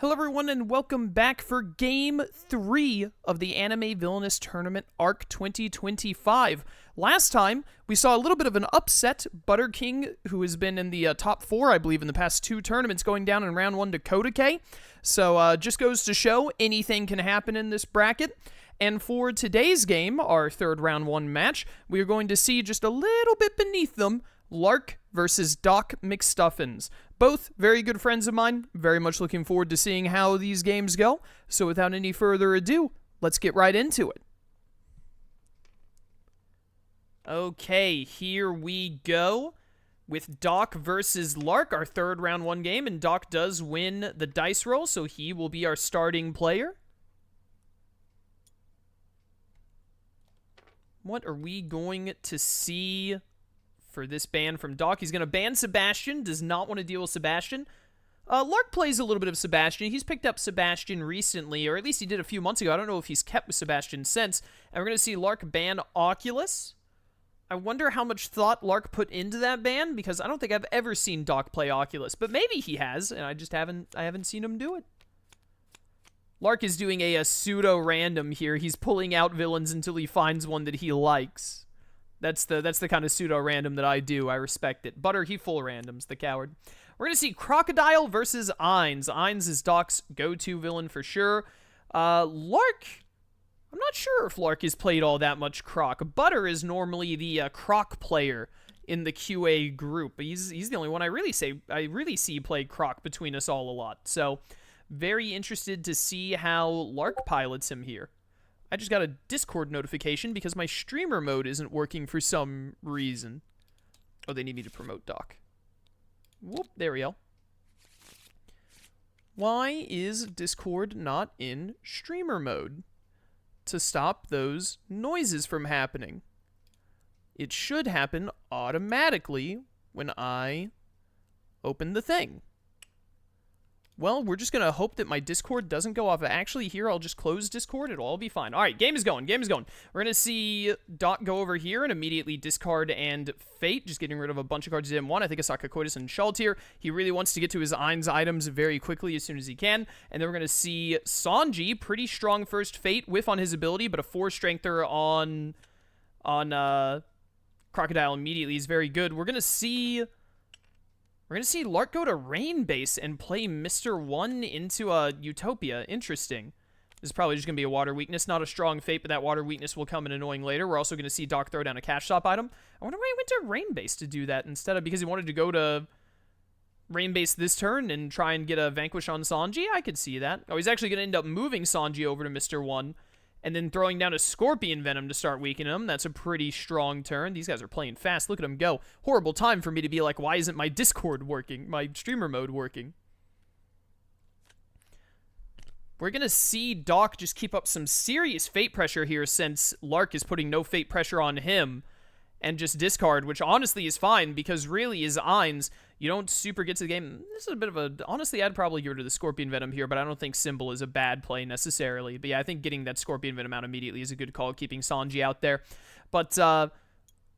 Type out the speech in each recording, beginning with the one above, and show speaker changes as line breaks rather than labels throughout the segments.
Hello everyone and welcome back for Game 3 of the Anime Villainous Tournament Arc 2025. Last time, we saw a little bit of an upset. Butter King, who has been in the top 4, I believe, in the past 2 tournaments, going down in round 1 to Kodake. So, just goes to show, anything can happen in this bracket. And for today's game, our third round 1 match, we are going to see just a little bit beneath them, Lark versus Docmcstuffins. Both very good friends of mine. Very much looking forward to seeing how these games go. So without any further ado, let's get right into it. Okay, here we go with Doc versus Lark, our third round 1 game. And Doc does win the dice roll, so he will be our starting player. What are we going to see for this ban from Doc? He's going to ban Sebastian. Does not want to deal with Sebastian. Lark plays a little bit of Sebastian. He's picked up Sebastian recently, or at least he did a few months ago. I don't know if he's kept with Sebastian since. And we're going to see Lark ban Oculus. I wonder how much thought Lark put into that ban, because I don't think I've ever seen Doc play Oculus. But maybe he has, and I haven't seen him do it. Lark is doing a pseudo-random here. He's pulling out villains until he finds one that he likes. That's the kind of pseudo-random that I do. I respect it. Butter, he full randoms, the coward. We're going to see Crocodile versus Ainz. Ainz is Doc's go-to villain for sure. Lark, I'm not sure if Lark has played all that much Croc. Butter is normally the Croc player in the QA group. He's the only one I really see play Croc between us all a lot. So, very interested to see how Lark pilots him here. I just got a Discord notification because my streamer mode isn't working for some reason. Oh, they need me to promote Doc. Whoop, there we go. Why is Discord not in streamer mode? To stop those noises from happening. It should happen automatically when I open the thing. Well, we're just going to hope that my Discord doesn't go off. Actually, here, I'll just close Discord. It'll all be fine. All right, game is going. Game is going. We're going to see Doc go over here and immediately discard and Fate, just getting rid of a bunch of cards he didn't want. I think I saw Cocotus and Schalt here. He really wants to get to his Ainz items very quickly as soon as he can. And then we're going to see Sanji, pretty strong first Fate, whiff on his ability, but a 4-strengther on Crocodile immediately is very good. We're going to see Lark go to Rain Base and play Mr. 1 into Utopia. Interesting. This is probably just going to be a water weakness. Not a strong Fate, but that water weakness will come in annoying later. We're also going to see Doc throw down a cash shop item. I wonder why he went to Rain Base to do that instead of because he wanted to go to Rain Base this turn and try and get a Vanquish on Sanji. I could see that. Oh, he's actually going to end up moving Sanji over to Mr. 1 and then throwing down a Scorpion Venom to start weakening him. That's a pretty strong turn. These guys are playing fast. Look at them go. Horrible time for me to be like, why isn't my Discord working? My streamer mode working? We're going to see Doc just keep up some serious Fate pressure here since Lark is putting no Fate pressure on him and just discard, which honestly is fine because really is Ainz. You don't super get to the game. This is a bit of a... Honestly, I'd probably get rid of the Scorpion Venom here, but I don't think Symbol is a bad play necessarily. But yeah, I think getting that Scorpion Venom out immediately is a good call, keeping Sanji out there. But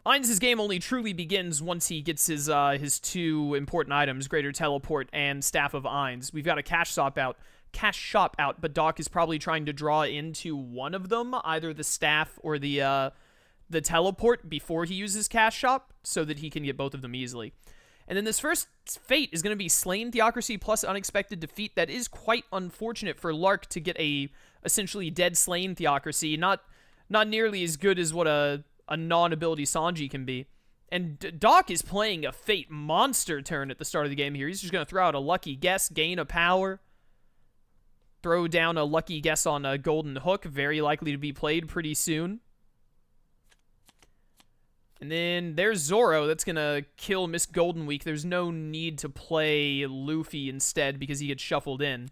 Ainz's game only truly begins once he gets his 2 important items, Greater Teleport and Staff of Ainz. We've got a cash shop out, but Doc is probably trying to draw into one of them, either the Staff or the Teleport before he uses cash shop, so that he can get both of them easily. And then this first Fate is going to be Slain Theocracy plus Unexpected Defeat. That is quite unfortunate for Lark to get a essentially dead Slain Theocracy. Not nearly as good as what a non-ability Sanji can be. And Doc is playing a Fate monster turn at the start of the game here. He's just going to throw out a Lucky Guess, gain a power, throw down a Lucky Guess on a Golden Hook, very likely to be played pretty soon. And then there's Zoro. That's going to kill Miss Golden Week. There's no need to play Luffy instead because he gets shuffled in.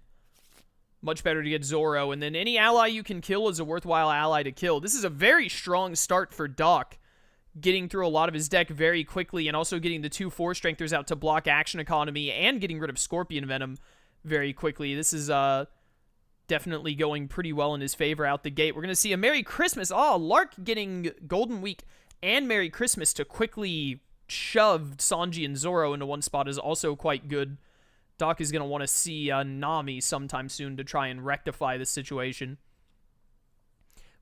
Much better to get Zoro. And then any ally you can kill is a worthwhile ally to kill. This is a very strong start for Doc. Getting through a lot of his deck very quickly and also getting the 2 4-strengthers out to block Action Economy and getting rid of Scorpion Venom very quickly. This is definitely going pretty well in his favor out the gate. We're going to see a Merry Christmas. Oh, Lark getting Golden Week and Merry Christmas to quickly shove Sanji and Zoro into one spot is also quite good Doc is going to want to see Nami sometime soon to try and rectify the situation.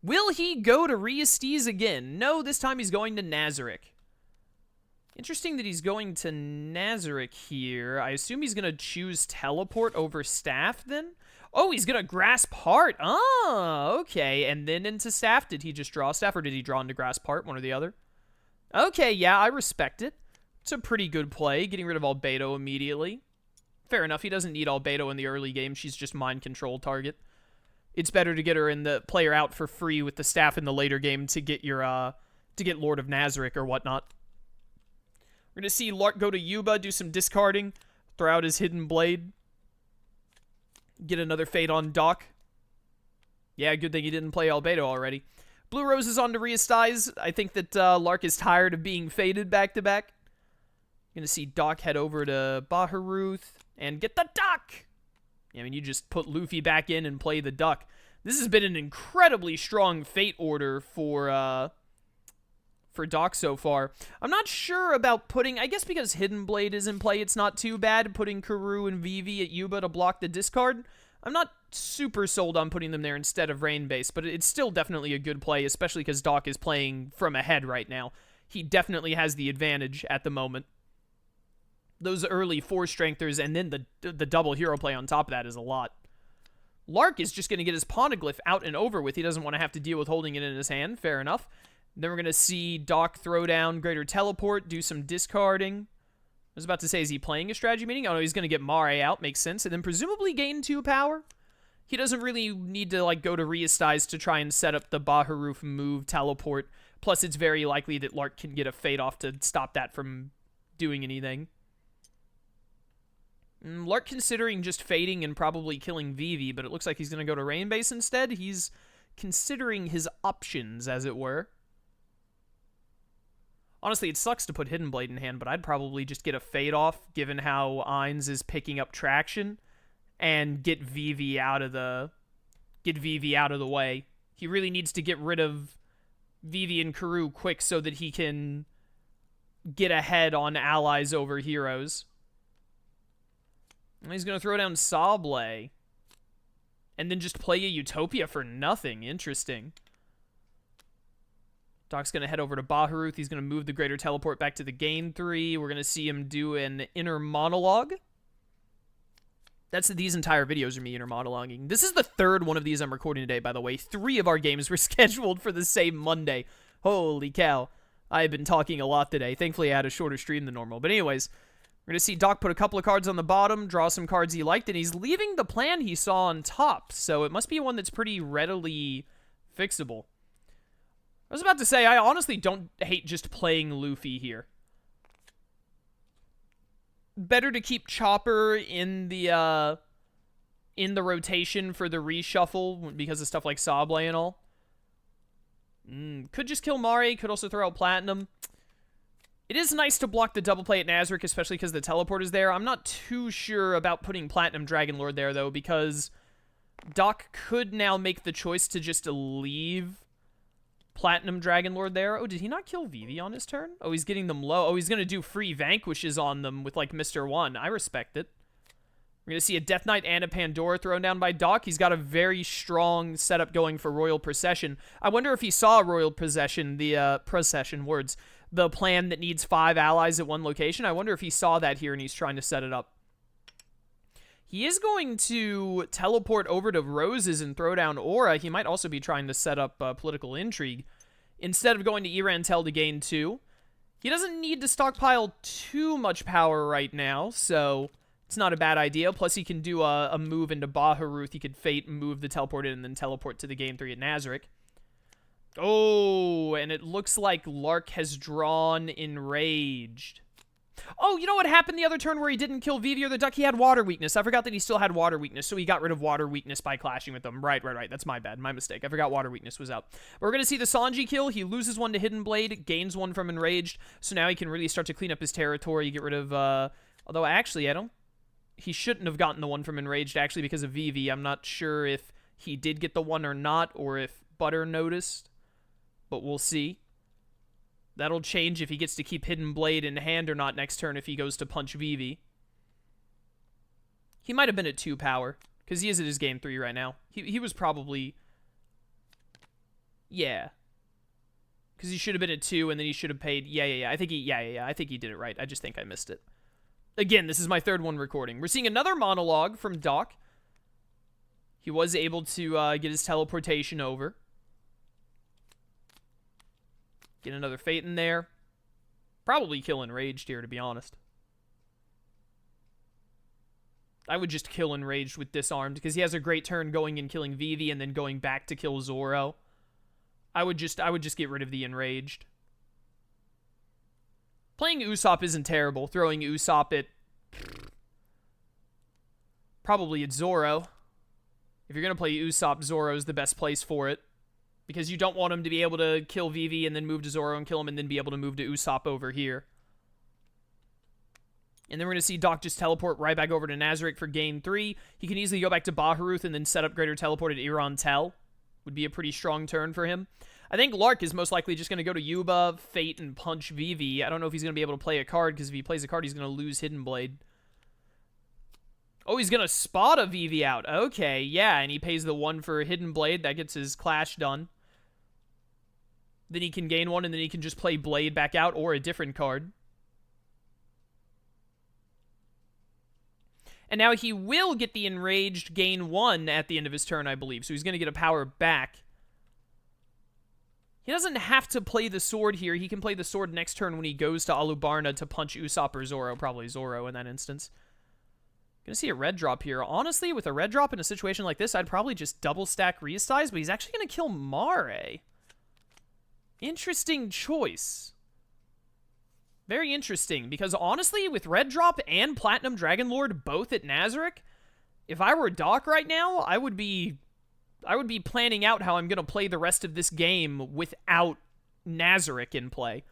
Will he go to Riestes again? No, this time he's going to Nazarick. Interesting that he's going to Nazarick here. I assume he's going to choose Teleport over Staff then? Oh, he's going to Grasp Heart. Oh, okay. And then into Staff. Did he just draw Staff or did he draw into Grasp Heart? One or the other. Okay, yeah, I respect it. It's a pretty good play, getting rid of Albedo immediately. Fair enough, he doesn't need Albedo in the early game. She's just mind control target. It's better to get her in the player out for free with the Staff in the later game to get your to get Lord of Nazarick or whatnot. We're gonna see Lark go to Yuba, do some discarding, throw out his Hidden Blade, get another Fate on Doc. Yeah, good thing he didn't play Albedo already. Blue Rose is on to Riestes. I think that Lark is tired of being faded back-to-back. Gonna see Doc head over to Baharuth and get the Duck! I mean, you just put Luffy back in and play the Duck. This has been an incredibly strong Fate order for Doc so far. I'm not sure about putting... I guess because Hidden Blade is in play, it's not too bad putting Karoo and Vivi at Yuba to block the discard. I'm not super sold on putting them there instead of Rain-Base, but it's still definitely a good play, especially because Doc is playing from ahead right now. He definitely has the advantage at the moment. Those early 4-strengthers and then the double hero play on top of that is a lot. Lark is just going to get his Poneglyph out and over with. He doesn't want to have to deal with holding it in his hand. Fair enough. Then we're going to see Doc throw down Greater Teleport, do some discarding. I was about to say, is he playing a strategy meeting? Oh, no, he's going to get Mare out. Makes sense. And then presumably gain 2 power. He doesn't really need to, like, go to Riestes to try and set up the Baharoof move teleport. Plus, it's very likely that Lark can get a Fate off to stop that from doing anything. Lark considering just fading and probably killing Vivi, but it looks like he's going to go to Rain-Base instead. He's considering his options, as it were. Honestly, it sucks to put Hidden Blade in hand, but I'd probably just get a Fade off, given how Ainz is picking up traction, and get Vivi out of the way. He really needs to get rid of Vivi and Karoo quick so that he can get ahead on allies over heroes. And he's going to throw down Sable. And then just play a Utopia for nothing. Interesting. Doc's going to head over to Baharuth. He's going to move the Greater Teleport back to the Gain 3. We're going to see him do an Inner Monologue. These entire videos are me inner monologuing. This is the third one of these I'm recording today, by the way. 3 of our games were scheduled for the same Monday. Holy cow. I've been talking a lot today. Thankfully, I had a shorter stream than normal. But anyways, we're going to see Doc put a couple of cards on the bottom, draw some cards he liked, and he's leaving the plan he saw on top. So it must be one that's pretty readily fixable. I was about to say, I honestly don't hate just playing Luffy here. Better to keep Chopper in the rotation for the reshuffle because of stuff like Sable and all. Could just kill Mari, could also throw out Platinum. It is nice to block the double play at Nazarick, especially because the teleport is there. I'm not too sure about putting Platinum Dragon Lord there, though, because Doc could now make the choice to just leave Platinum Dragon Lord there. Oh, did he not kill Vivi on his turn? Oh, he's getting them low. Oh, he's going to do free Vanquishes on them with, like, Mr. 1. I respect it. We're going to see a Death Knight and a Pandora thrown down by Doc. He's got a very strong setup going for Royal Procession. I wonder if he saw Royal Procession, the plan that needs 5 allies at one location. I wonder if he saw that here and he's trying to set it up. He is going to teleport over to Roses and throw down Aura. He might also be trying to set up political intrigue. Instead of going to Irantel to gain 2. He doesn't need to stockpile too much power right now, so it's not a bad idea. Plus, he can do a move into Baharuth. He could Fate, move the teleport in, and then teleport to the game 3 at Nazarick. Oh, and it looks like Lark has drawn Enraged. Oh, you know what happened the other turn where he didn't kill Vivi or the Duck? He had Water Weakness. I forgot that he still had Water Weakness, so he got rid of Water Weakness by clashing with them. Right. That's my bad. My mistake. I forgot Water Weakness was out. But we're going to see the Sanji kill. He loses 1 to Hidden Blade, gains 1 from Enraged, so now he can really start to clean up his territory, get rid of, although actually, he shouldn't have gotten the 1 from Enraged, actually, because of Vivi. I'm not sure if he did get the 1 or not, or if Butter noticed, but we'll see. That'll change if he gets to keep Hidden Blade in hand or not next turn if he goes to punch Vivi. He might have been at 2 power, because he is at his game 3 right now. He was probably... Yeah. Because he should have been at 2, and then he should have paid... Yeah. I think he did it right. I just think I missed it. Again, this is my 3rd one recording. We're seeing another monologue from Doc. He was able to get his teleportation over. Get another Fate in there. Probably kill Enraged here, to be honest. I would just kill Enraged with Disarmed, because he has a great turn going and killing Vivi and then going back to kill Zoro. I would just get rid of the Enraged. Playing Usopp isn't terrible. Throwing Usopp at... probably at Zoro. If you're going to play Usopp, Zoro's the best place for it. Because you don't want him to be able to kill Vivi and then move to Zoro and kill him and then be able to move to Usopp over here. And then we're going to see Doc just teleport right back over to Nazarick for game 3. He can easily go back to Baharuth and then set up Greater Teleport at Iran Tel. Would be a pretty strong turn for him. I think Lark is most likely just going to go to Yuba, Fate, and punch Vivi. I don't know if he's going to be able to play a card, because if he plays a card, he's going to lose Hidden Blade. Oh, he's going to spot a Vivi out. Okay, yeah, and he pays the 1 for Hidden Blade. That gets his Clash done. Then he can gain 1, and then he can just play Blade back out or a different card. And now he will get the Enraged gain 1 at the end of his turn, I believe. So he's going to get a power back. He doesn't have to play the sword here. He can play the sword next turn when he goes to Alubarna to punch Usopp or Zoro. Probably Zoro in that instance. Gonna see a red drop here. Honestly, with a red drop in a situation like this, I'd probably just double stack Resize, but he's actually going to kill Mare. Interesting choice. Very interesting, because honestly, with Red Drop and Platinum Dragon Lord both at Nazarick, if I were Doc right now, I would be planning out how I'm going to play the rest of this game without Nazarick in play.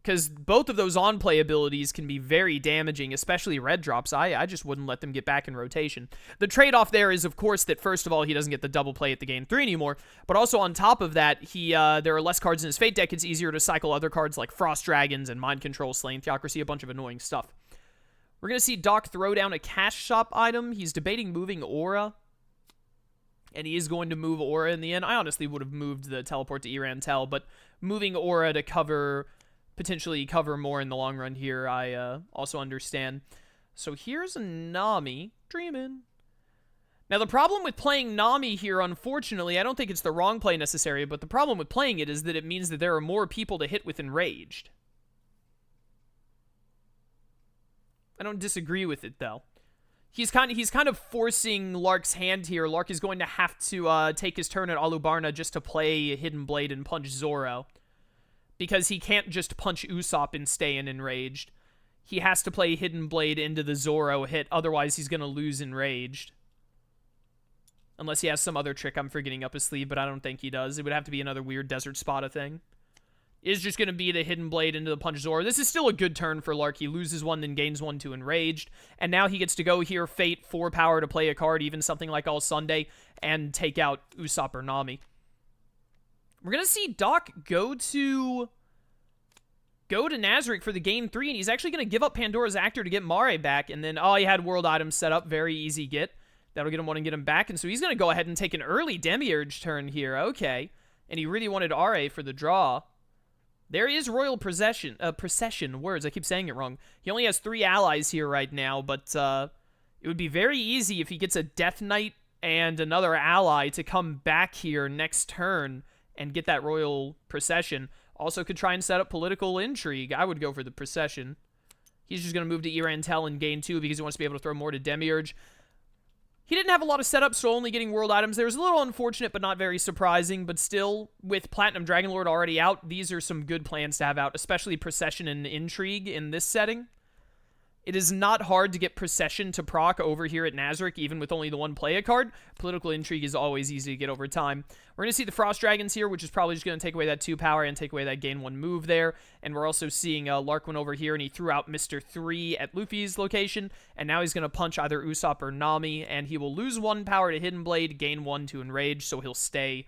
Because both of those on-play abilities can be very damaging, especially Red Drops. I just wouldn't let them get back in rotation. The trade-off there is, of course, that first of all, he doesn't get the double play at the game 3 anymore, but also on top of that, there are less cards in his Fate deck. It's easier to cycle other cards like Frost Dragons and Mind Control, Slain Theocracy, a bunch of annoying stuff. We're going to see Doc throw down a cash shop item. He's debating moving Aura, and he is going to move Aura in the end. I honestly would have moved the teleport to Iran Tel, but moving Aura to potentially cover more in the long run here, I also understand. So here's a Nami. Dreamin'. Now, the problem with playing Nami here, unfortunately, I don't think it's the wrong play necessarily, but the problem with playing it is that it means that there are more people to hit with Enraged. I don't disagree with it, though. He's kind of forcing Lark's hand here. Lark is going to have to take his turn at Alubarna just to play Hidden Blade and punch Zoro. Because he can't just punch Usopp and stay in Enraged. He has to play Hidden Blade into the Zoro hit, otherwise he's going to lose Enraged. Unless he has some other trick I'm forgetting up his sleeve, but I don't think he does. It would have to be another weird Desert Spot thing. It's just going to be the Hidden Blade into the punch Zoro. This is still a good turn for Lark. He loses 1, then gains 1 to Enraged. And now he gets to go here, Fate, 4 power to play a card, even something like All Sunday, and take out Usopp or Nami. We're going to see Doc go to Nazarick for the game 3, and he's actually going to give up Pandora's Actor to get Mare back, and then, he had World Items set up. Very easy get. That'll get him one and get him back, and so he's going to go ahead and take an early Demiurge turn here. Okay. And he really wanted RA for the draw. There is Royal Procession. Words, I keep saying it wrong. He only has 3 allies here right now, but it would be very easy if he gets a Death Knight and another ally to come back here next turn and get that Royal Procession. Also could try and set up political intrigue. I would go for the Procession. He's just going to move to Iran Tel and gain 2 because he wants to be able to throw more to Demiurge. He didn't have a lot of setup, so only getting world items there was a little unfortunate, but not very surprising. But still, with Platinum Dragon Lord already out, these are some good plans to have out, especially Procession and Intrigue in this setting. It is not hard to get Procession to proc over here at Nazarick, even with only the 1 play a card. Political Intrigue is always easy to get over time. We're going to see the Frost Dragons here, which is probably just going to take away that 2 power and take away that gain 1 move there. And we're also seeing Lark went over here, and he threw out Mr. 3 at Luffy's location. And now he's going to punch either Usopp or Nami, and he will lose 1 power to Hidden Blade, gain 1 to Enrage, so he'll stay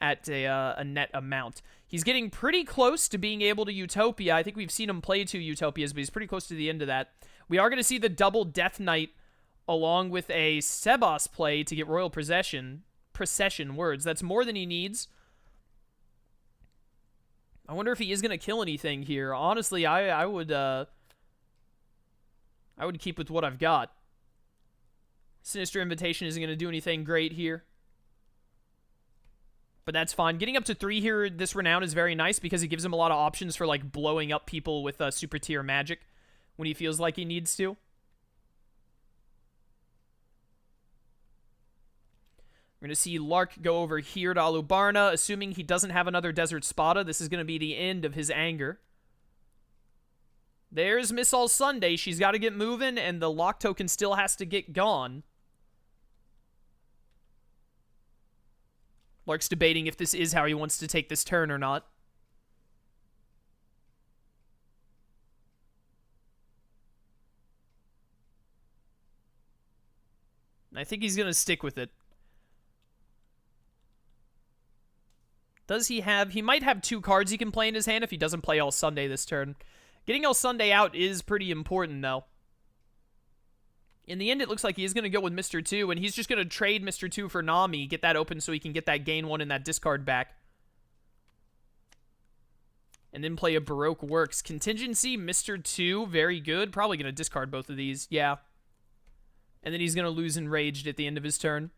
at a net amount. He's getting pretty close to being able to Utopia. I think we've seen him play 2 Utopias, but he's pretty close to the end of that. We are going to see the double Death Knight along with a Sebas play to get Royal Procession words. That's more than he needs. I wonder if he is going to kill anything here. Honestly, I would keep with what I've got. Sinister Invitation isn't going to do anything great here. But that's fine. Getting up to 3 here, this Renown is very nice because it gives him a lot of options for, like, blowing up people with super tier magic when he feels like he needs to. We're going to see Lark go over here to Alubarna, assuming he doesn't have another Desert Spada. This is going to be the end of his anger. There's Miss All Sunday. She's got to get moving, and the lock token still has to get gone. Lark's debating if this is how he wants to take this turn or not. I think he's going to stick with it. Does he have... He might have 2 cards he can play in his hand if he doesn't play All Sunday this turn. Getting All Sunday out is pretty important, though. In the end, it looks like he is going to go with Mr. 2, and he's just going to trade Mr. 2 for Nami, get that open so he can get that gain 1 and that discard back. And then play a Baroque Works. Contingency, Mr. 2, very good. Probably going to discard both of these, yeah. And then he's going to lose Enraged at the end of his turn.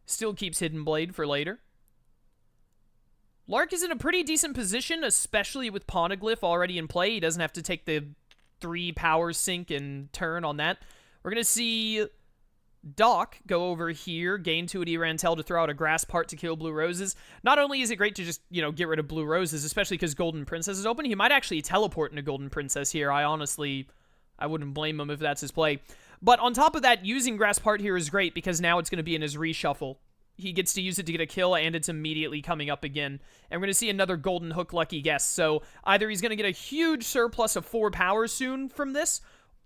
Still keeps Hidden Blade for later. Lark is in a pretty decent position, especially with Poneglyph already in play. He doesn't have to take the 3 power sink and turn on that. We're going to see Doc go over here, gain 2 at Erantel to throw out a Grass Part to kill Blue Roses. Not only is it great to just, get rid of Blue Roses, especially because Golden Princess is open, he might actually teleport into Golden Princess here. I wouldn't blame him if that's his play. But on top of that, using Grass Part here is great because now it's going to be in his reshuffle. He gets to use it to get a kill, and it's immediately coming up again. And we're going to see another Golden Hook Lucky Guess. So either he's going to get a huge surplus of 4 power soon from this,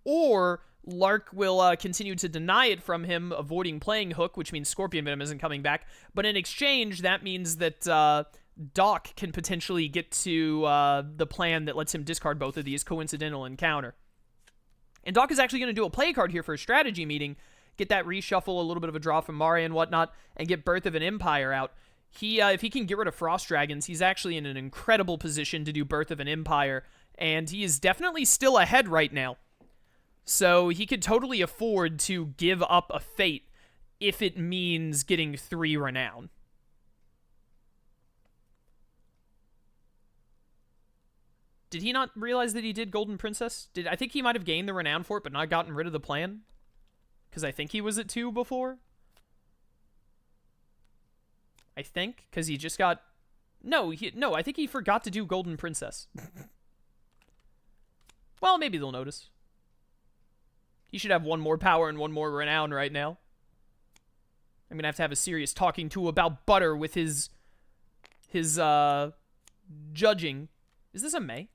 or Lark will continue to deny it from him, avoiding playing Hook, which means Scorpion Venom isn't coming back. But in exchange, that means that Doc can potentially get to the plan that lets him discard both of these Coincidental Encounter. And Doc is actually going to do a play card here for a strategy meeting, get that reshuffle, a little bit of a draw from Maria and whatnot, and get Birth of an Empire out. If he can get rid of Frost Dragons, he's actually in an incredible position to do Birth of an Empire, and he is definitely still ahead right now. So he could totally afford to give up a Fate if it means getting 3 Renown. Did he not realize that he did Golden Princess? I think he might have gained the Renown for it, but not gotten rid of the plan? Because I think he was at 2 before. I think, because he just got... No, I think he forgot to do Golden Princess. Well, maybe they'll notice. He should have 1 more power and 1 more Renown right now. I'm going to have a serious talking to about Butter with his judging. Is this a May?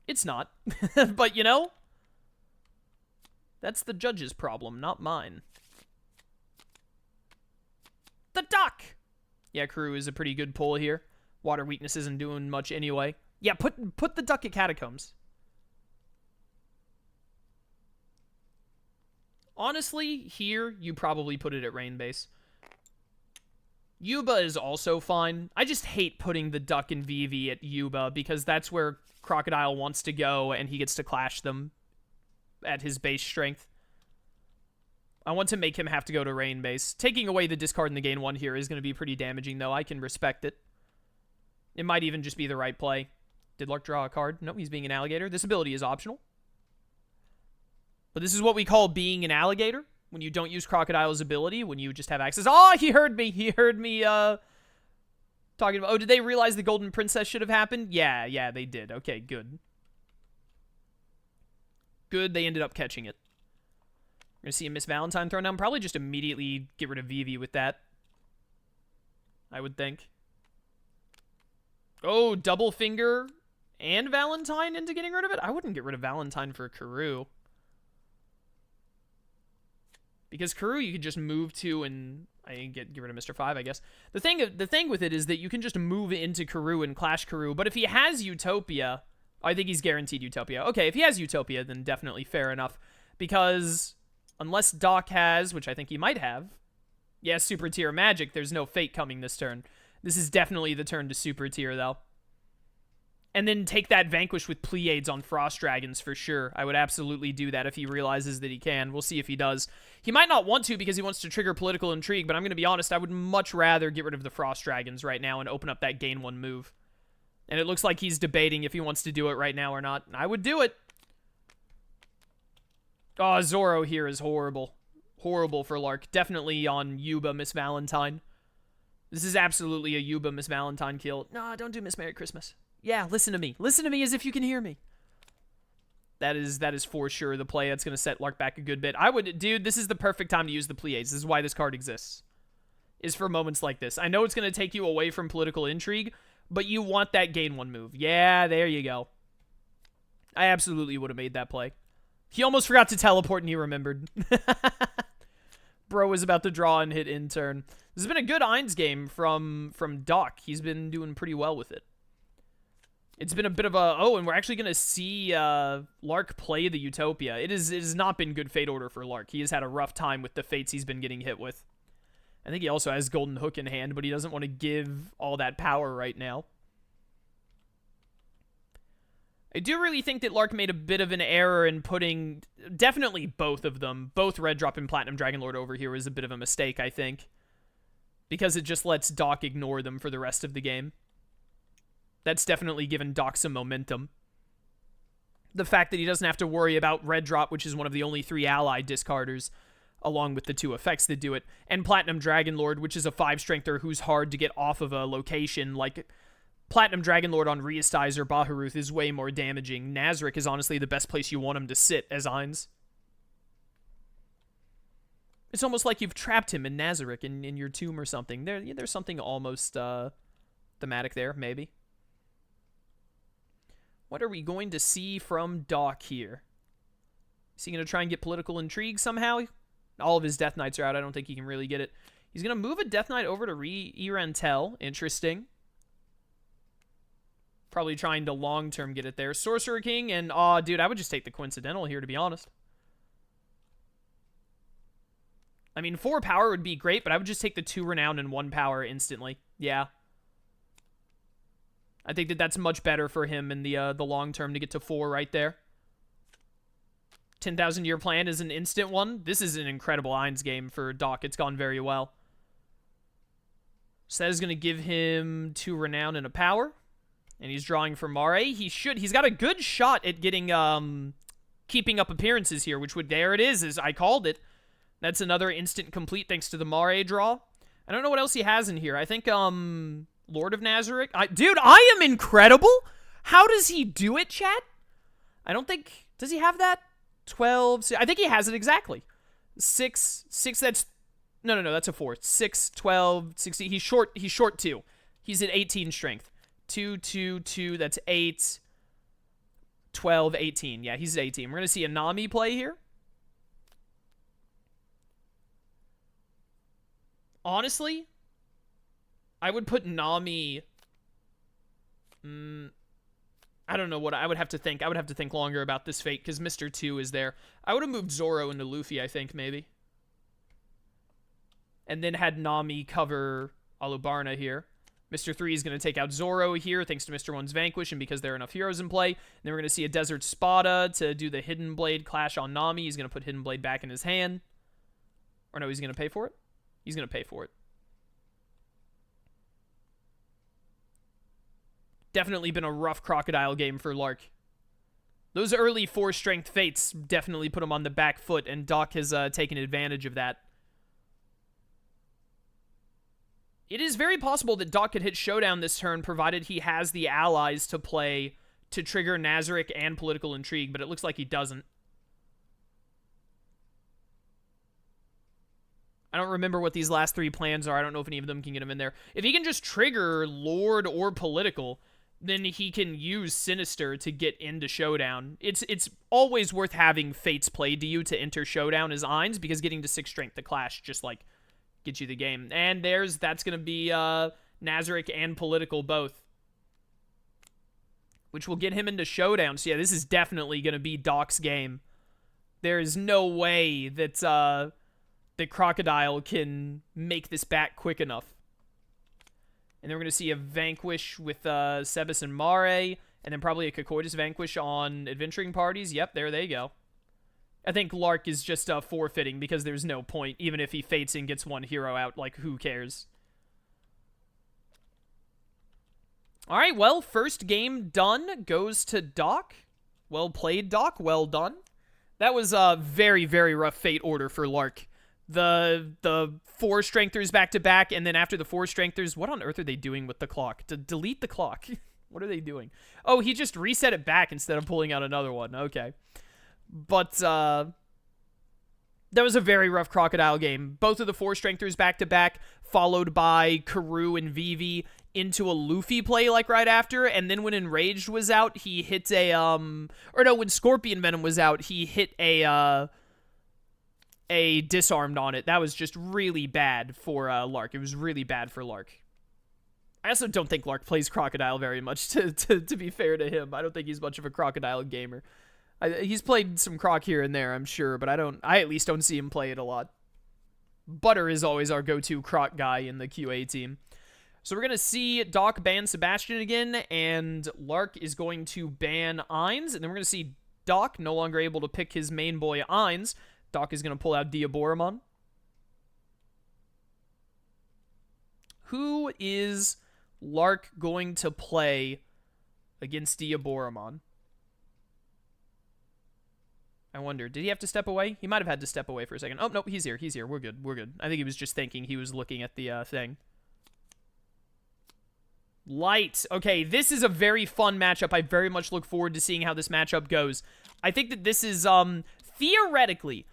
It's not. But, that's the judge's problem, not mine. The Duck! Yeah, Crew is a pretty good pull here. Water Weakness isn't doing much anyway. Yeah, put the Duck at Catacombs. Honestly, here, you probably put it at Rain Base. Yuba is also fine. I just hate putting the Duck and Vivi at Yuba because that's where Crocodile wants to go and he gets to clash them at his base strength. I want to make him have to go to Rain Base. Taking away the discard in the gain 1 here is going to be pretty damaging, though. I can respect it. It might even just be the right play. Did Lark draw a card? No, he's being an alligator. This ability is optional. But this is what we call being an alligator. When you don't use Crocodile's ability, when you just have access. Oh, he heard me. He heard me talking about... Oh, did they realize the Golden Princess should have happened? Yeah, they did. Okay, good. Good, they ended up catching it. We're going to see a Miss Valentine thrown down. Probably just immediately get rid of Vivi with that. I would think. Oh, double finger and Valentine into getting rid of it? I wouldn't get rid of Valentine for Karoo. Because Karoo you could just move to and get rid of Mr. 5, I guess. The thing with it is that you can just move into Karoo and clash Karoo, but if he has Utopia, I think he's guaranteed Utopia. Okay, if he has Utopia, then definitely fair enough. Because Unless Doc has, which I think he might have. Yeah, super tier magic. There's no fate coming this turn. This is definitely the turn to super tier, though. And then take that Vanquish with Pleiades on Frost Dragons for sure. I would absolutely do that if he realizes that he can. We'll see if he does. He might not want to because he wants to trigger Political Intrigue, but I'm going to be honest, I would much rather get rid of the Frost Dragons right now and open up that gain 1 move. And it looks like he's debating if he wants to do it right now or not. I would do it. Oh, Zoro here is horrible. Horrible for Lark. Definitely on Yuba, Miss Valentine. This is absolutely a Yuba, Miss Valentine kill. No, don't do Miss Merry Christmas. Yeah, listen to me. Listen to me as if you can hear me. That is for sure the play that's going to set Lark back a good bit. Dude, this is the perfect time to use the Pleiades. This is why this card exists. Is for moments like this. I know it's going to take you away from Political Intrigue, but you want that gain 1 move. Yeah, there you go. I absolutely would have made that play. He almost forgot to teleport and he remembered. Bro was about to draw and hit in turn. This has been a good Ainz game from Doc. He's been doing pretty well with it. It's been a bit of a... Oh, and we're actually going to see Lark play the Utopia. It has not been good fate order for Lark. He has had a rough time with the fates he's been getting hit with. I think he also has Golden Hook in hand, but he doesn't want to give all that power right now. I do really think that Lark made a bit of an error in putting... Definitely both of them. Both Red Drop and Platinum Dragonlord over here was a bit of a mistake, I think. Because it just lets Doc ignore them for the rest of the game. That's definitely given Doc some momentum. The fact that he doesn't have to worry about Red Drop, which is one of the only 3 ally discarders, along with the 2 effects that do it, and Platinum Dragonlord, which is a 5-strengther who's hard to get off of a location. Like, Platinum Dragonlord on Riestize or Baharuth is way more damaging. Nazarick is honestly the best place you want him to sit as Ainz. It's almost like you've trapped him in Nazarick in your tomb or something. There's something almost thematic there, maybe. What are we going to see from Doc here? Is he going to try and get Political Intrigue somehow? All of his Death Knights are out. I don't think he can really get it. He's going to move a Death Knight over to Erentel. Interesting. Probably trying to long-term get it there. Sorcerer King, and, dude, I would just take the Coincidental here, to be honest. I mean, 4 power would be great, but I would just take the 2 Renown and 1 power instantly. Yeah. I think that that's much better for him in the long term to get to 4 right there. 10,000 Year Plan is an instant one. This is an incredible Ainz game for Doc. It's gone very well. So that is going to give him 2 Renown and a power. And he's drawing for Mare. He's got a good shot at getting, keeping up appearances here, which would, there it is, as I called it. That's another instant complete thanks to the Mare draw. I don't know what else he has in here. I think, Lord of Nazarick. Dude, I am incredible. How does he do it, chat? I don't think... Does he have that? 12... I think he has it exactly. 6, that's... No, that's a 4. 6, 12, 16. He's short 2. He's at 18 strength. 2, 2, 2. That's 8. 12, 18. Yeah, he's at 18. We're going to see a Nami play here. Honestly... I would put Nami... I don't know what... I would have to think. I would have to think longer about this fate, because Mr. 2 is there. I would have moved Zoro into Luffy, I think, maybe. And then had Nami cover Alubarna here. Mr. 3 is going to take out Zoro here, thanks to Mr. 1's Vanquish, and because there are enough heroes in play. And then we're going to see a Desert Spada to do the Hidden Blade clash on Nami. He's going to put Hidden Blade back in his hand. Or no, he's going to pay for it? He's going to pay for it. Definitely been a rough Crocodile game for Lark. Those early 4-strength fates definitely put him on the back foot, and Doc has taken advantage of that. It is very possible that Doc could hit Showdown this turn, provided he has the allies to play to trigger Nazarick and Political Intrigue, but it looks like he doesn't. I don't remember what these last 3 plans are. I don't know if any of them can get him in there. If he can just trigger Lord or Political... then he can use Sinister to get into Showdown. It's always worth having Fates played to you to enter Showdown as Ainz, because getting to 6 strength to clash just, like, gets you the game. And that's going to be Nazarick and Political both, which will get him into Showdown. So yeah, this is definitely going to be Doc's game. There is no way that the Crocodile can make this back quick enough. And then we're going to see a Vanquish with Sebas and Mare, and then probably a Cocoidus Vanquish on Adventuring Parties. Yep, there they go. I think Lark is just forfeiting because there's no point. Even if he fates and gets one hero out, like, who cares? All right, well, first game done goes to Doc. Well played, Doc. Well done. That was a very, very rough fate order for Lark. The 4 strengthers back-to-back, and then after the 4 strengthers, what on earth are they doing with the clock? To delete the clock. What are they doing? Oh, he just reset it back instead of pulling out another one. Okay. But, that was a very rough Crocodile game. Both of the 4 strengthers back-to-back, followed by Karoo and Vivi into a Luffy play, like, right after, and then when Enraged was out, he hit a, or no, when Scorpion Venom was out, he hit a Disarmed on it. That was just really bad for, Lark. It was really bad for Lark. I also don't think Lark plays Crocodile very much, to be fair to him. I don't think he's much of a Crocodile gamer. He's played some Croc here and there, I'm sure, but I at least don't see him play it a lot. Butter is always our go-to Croc guy in the QA team. So we're going to see Doc ban Sebastian again, and Lark is going to ban Ainz, and then we're going to see Doc no longer able to pick his main boy Ainz. Doc is going to pull out Diaboromon. Who is Lark going to play against Diaboromon? I wonder, did he have to step away? He might have had to step away for a second. Oh, no, he's here. He's here. We're good. We're good. I think he was just thinking. He was looking at the thing. Light. Okay, this is a very fun matchup. I very much look forward to seeing how this matchup goes. I think that this is, theoretically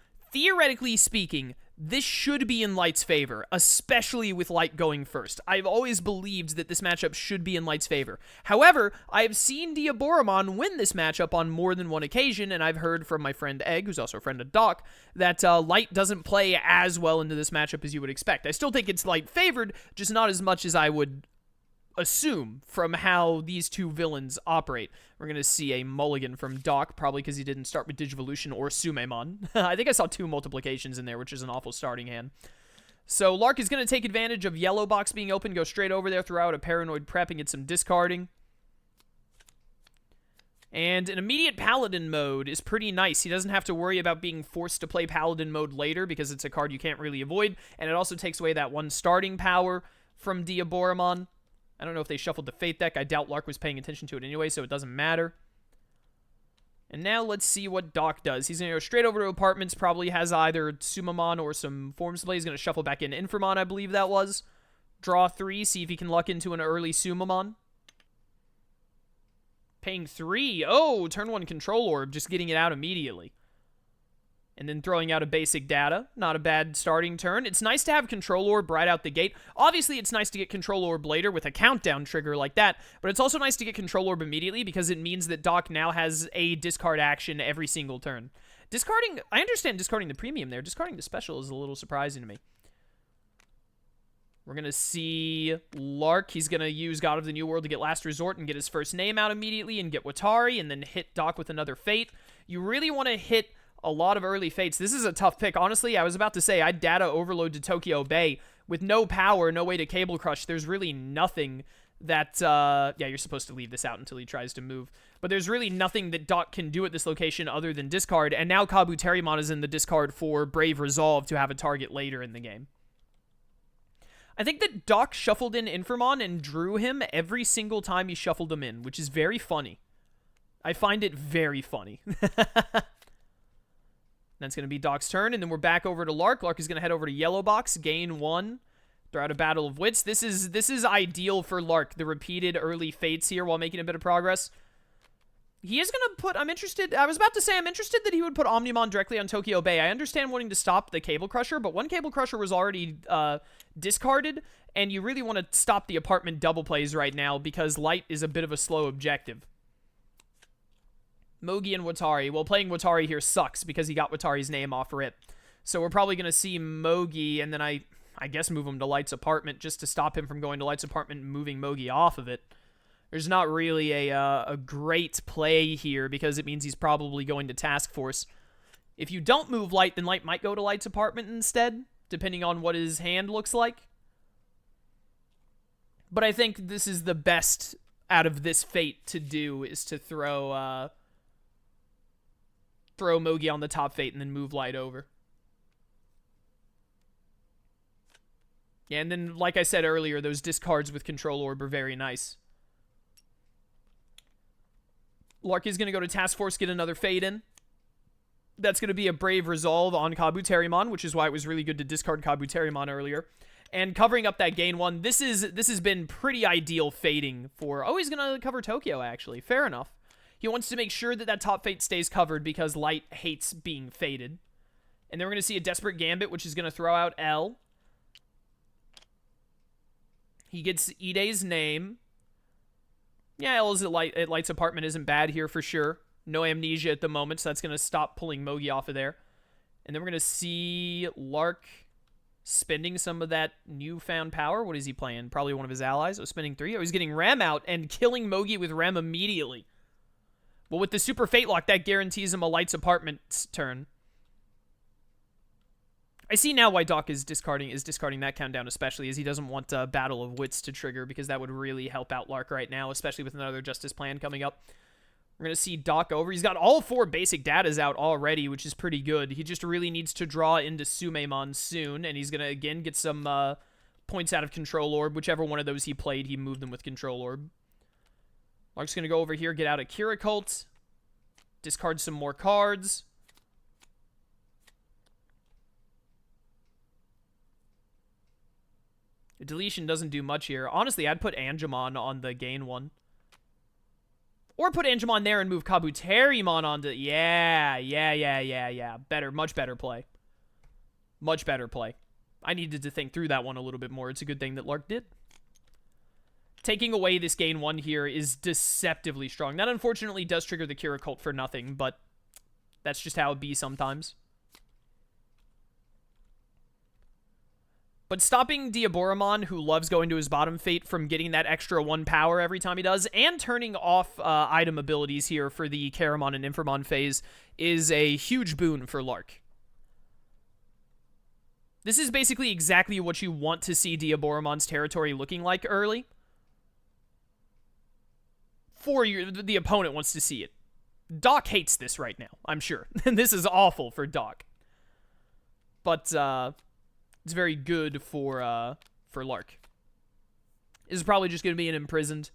speaking, this should be in Light's favor, especially with Light going first. I've always believed that this matchup should be in Light's favor. However, I've seen Diaboromon win this matchup on more than one occasion, and I've heard from my friend Egg, who's also a friend of Doc, that Light doesn't play as well into this matchup as you would expect. I still think it's Light favored, just not as much as I would assume from how these two villains operate. We're going to see a mulligan from Doc, probably because he didn't start with Digivolution or Sumemon. I think I saw 2 multiplications in there, which is an awful starting hand. So Lark is going to take advantage of Yellow Box being open, go straight over there, throw out a Paranoid Prep, and get some discarding. And an immediate Paladin mode is pretty nice. He doesn't have to worry about being forced to play Paladin mode later, because it's a card you can't really avoid, and it also takes away that 1 starting power from Diaboromon. I don't know if they shuffled the Fate deck. I doubt Lark was paying attention to it anyway, so it doesn't matter. And now let's see what Doc does. He's going to go straight over to Apartments, probably has either Sumemon or some Forms to play. He's going to shuffle back in Inframon, I believe that was. Draw 3, see if he can luck into an early Sumemon. Paying 3. Oh, turn 1 Control Orb, just getting it out immediately. And then throwing out a basic data. Not a bad starting turn. It's nice to have Control Orb right out the gate. Obviously, it's nice to get Control Orb later with a countdown trigger like that, but it's also nice to get Control Orb immediately because it means that Doc now has a discard action every single turn. Discarding, I understand discarding the premium there. Discarding the special is a little surprising to me. We're going to see Lark. He's going to use God of the New World to get Last Resort and get his first name out immediately and get Watari and then hit Doc with another Fate. You really want to hit a lot of early Fates. This is a tough pick. Honestly, I was about to say I'd data overload to Tokyo Bay. With no power, no way to Cable Crush, there's really nothing that, yeah, you're supposed to leave this out until he tries to move. But there's really nothing that Doc can do at this location other than discard, and now Kabuterimon is in the discard for Brave Resolve to have a target later in the game. I think that Doc shuffled in Inframon and drew him every single time he shuffled him in, which is very funny. I find it very funny. That's going to be Doc's turn, and then we're back over to Lark. Lark is going to head over to Yellow Box, gain 1, throw out a Battle of Wits. This is ideal for Lark, the repeated early Fates here while making a bit of progress. He is going to put, I'm interested that he would put Omnimon directly on Tokyo Bay. I understand wanting to stop the Cable Crusher, but one Cable Crusher was already discarded, and you really want to stop the Apartment double plays right now because Light is a bit of a slow objective. Mogi and Watari. Well, playing Watari here sucks because he got Watari's name off rip. So we're probably going to see Mogi, and then I guess move him to Light's Apartment just to stop him from going to Light's Apartment and moving Mogi off of it. There's not really a great play here because it means he's probably going to Task Force If you don't move Light, then Light might go to Light's apartment instead, depending on what his hand looks like. But I think this is the best out of this fate to do, is to throw Mogi on the top fate and then move Light over. Yeah, and then, like I said earlier, those discards with Control Orb are very nice. Lark is going to go to Task Force, get another fade in. That's going to be a Brave Resolve on Kabuterimon, which is why it was really good to discard Kabuterimon earlier. And covering up that gain 1, this has been pretty ideal fading for... Oh, he's going to cover Tokyo, actually. Fair enough. He wants to make sure that that top fate stays covered because Light hates being faded. And then we're going to see a Desperate Gambit, which is going to throw out L. He gets Ide's name. Yeah, L is at Light's apartment isn't bad here for sure. No Amnesia at the moment, so that's going to stop pulling Mogi off of there. And then we're going to see Lark spending some of that newfound power. What is he playing? Probably one of his allies. Oh, spending 3. Oh, he's getting Rem out and killing Mogi with Rem immediately. Well, with the Super Fate Lock, that guarantees him a Light's apartment turn. I see now why Doc is discarding that countdown, especially as he doesn't want Battle of Wits to trigger, because that would really help out Lark right now, especially with another Justice Plan coming up. We're going to see Doc over. He's got all 4 basic datas out already, which is pretty good. He just really needs to draw into Sumemon soon, and he's going to, again, get some points out of Control Orb. Whichever one of those he played, he moved them with Control Orb. Lark's going to go over here, get out a Kira Cult, discard some more cards. The deletion doesn't do much here. Honestly, I'd put Angemon on the gain 1. Or put Angemon there and move Kabuterimon onto... Yeah. Better, much better play. Much better play. I needed to think through that one a little bit more. It's a good thing that Lark did. Taking away this gain 1 here is deceptively strong. That unfortunately does trigger the Kira Cult for nothing, but that's just how it be sometimes. But stopping Diaboromon, who loves going to his bottom fate, from getting that extra 1 power every time he does, and turning off item abilities here for the Caramon and Inframon phase is a huge boon for Lark. This is basically exactly what you want to see Diaboromon's territory looking like early. The opponent wants to see it. Doc hates this right now, I'm sure. And this is awful for Doc. But, it's very good for Lark. This is probably just going to be an Imprisoned.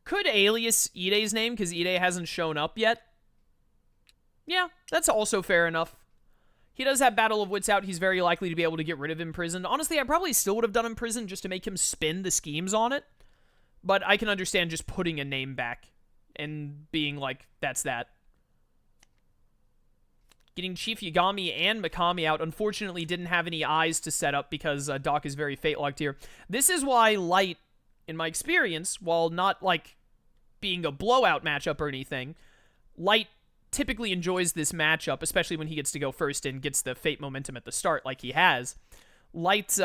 Could alias Ide's name, because Ide hasn't shown up yet. Yeah, that's also fair enough. He does have Battle of Wits out. He's very likely to be able to get rid of Imprisoned. Honestly, I probably still would have done Imprisoned just to make him spin the schemes on it. But I can understand just putting a name back and being like, that's that. Getting Chief Yagami and Mikami out, unfortunately didn't have any eyes to set up because Doc is very fate-locked here. This is why Light, in my experience, while not, like, being a blowout matchup or anything, Light typically enjoys this matchup, especially when he gets to go first and gets the fate momentum at the start like he has. Light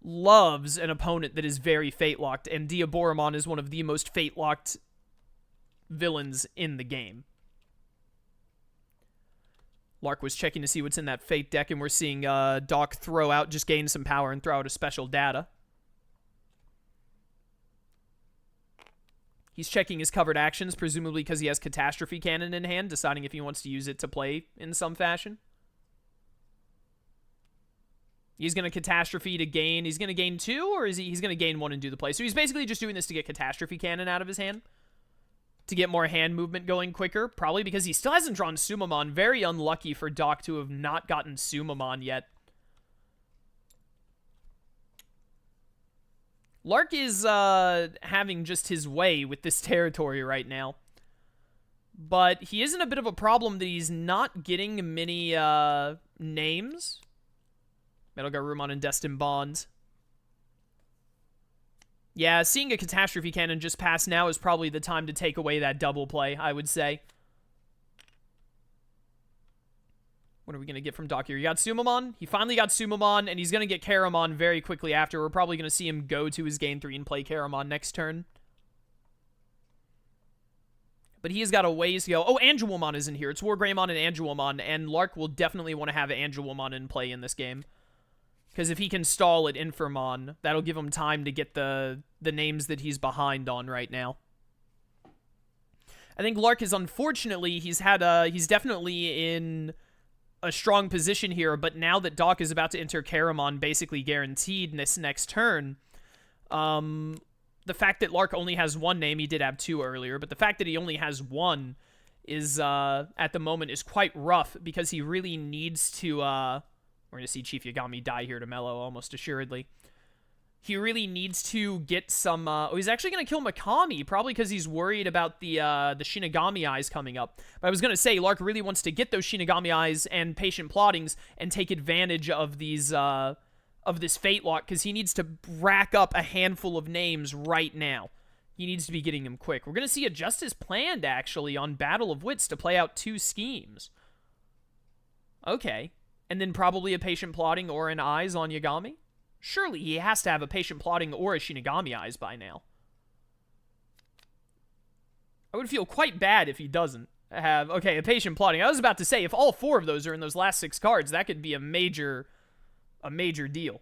loves an opponent that is very fate-locked, and Diaboromon is one of the most fate-locked villains in the game. Lark was checking to see what's in that Fate deck, and we're seeing Doc throw out, just gain some power and throw out a special data. He's checking his covered actions, presumably because he has Catastrophe Cannon in hand, deciding if he wants to use it to play in some fashion. He's going to Catastrophe to gain... He's going to gain 2, or is he's going to gain 1 and do the play? So he's basically just doing this to get Catastrophe Cannon out of his hand. To get more hand movement going quicker, probably because he still hasn't drawn Sumemon. Very unlucky for Doc to have not gotten Sumemon yet. Lark is having just his way with this territory right now. But he is in a bit of a problem that he's not getting many names. Metal Garurumon and Destined Bond. Yeah, seeing a Catastrophe Cannon just pass now is probably the time to take away that double play, I would say. What are we going to get from Doc here? You got Sumemon. He finally got Sumemon, and he's going to get Caramon very quickly after. We're probably going to see him go to his gain 3 and play Caramon next turn. But he has got a ways to go. Oh, Angelwomon is in here. It's Wargreymon and Angelwomon, and Lark will definitely want to have Angelwomon in play in this game. Because if he can stall at Infamon, that'll give him time to get the names that he's behind on right now. I think Lark is, unfortunately, he's definitely in a strong position here, but now that Doc is about to enter Caramon, basically guaranteed in this next turn, the fact that Lark only has one name, he did have two earlier, but the fact that he only has one is, at the moment, is quite rough, because he really needs to, we're going to see Chief Yagami die here to Mellow, almost assuredly. He really needs to get some, he's actually going to kill Mikami, probably because he's worried about the Shinigami Eyes coming up. But I was going to say, Lark really wants to get those Shinigami Eyes and Patient Plottings and take advantage of these, of this Fate Lock, because he needs to rack up a handful of names right now. He needs to be getting them quick. We're going to see a Justice planned, actually, on Battle of Wits to play out two schemes. Okay. And then probably a Patient Plotting or an Eyes on Yagami? Surely he has to have a Patient Plotting or a Shinigami Eyes by now. I would feel quite bad if he doesn't have... Okay, a Patient Plotting. I was about to say, if all four of those are in those last 6 cards, that could be a major deal.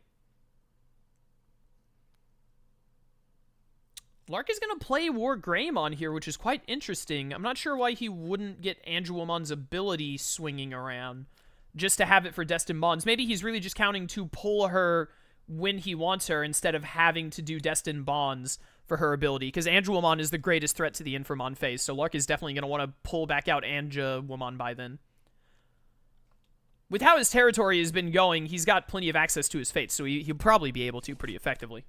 Lark is going to play Wargreymon here, which is quite interesting. I'm not sure why he wouldn't get Angelwomon's ability swinging around just to have it for Destined Bonds. Maybe he's really just counting to pull her when he wants her instead of having to do Destined Bonds for her ability, because Angelwomon is the greatest threat to the Infamon phase, so Lark is definitely going to want to pull back out Angelwomon by then. With how his territory has been going, he's got plenty of access to his fates, so he'll probably be able to pretty effectively.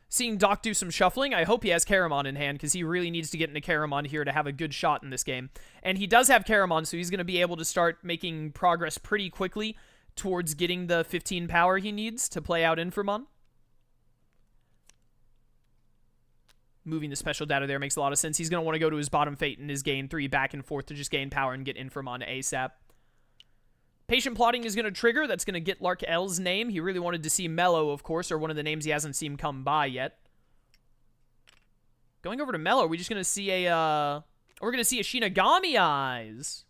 Seeing Doc do some shuffling, I hope he has Caramon in hand, because he really needs to get into Caramon here to have a good shot in this game. And he does have Caramon, so he's going to be able to start making progress pretty quickly towards getting the 15 power he needs to play out Infamon. Moving the special data there makes a lot of sense. He's going to want to go to his bottom fate and his gain 3 back and forth to just gain power and get Infamon ASAP. Patient Plotting is going to trigger. That's going to get Lark L's name. He really wanted to see Mellow, of course, or one of the names he hasn't seen come by yet. Going over to Mellow, we're just going to see a, we're going to see a Shinigami Eyes.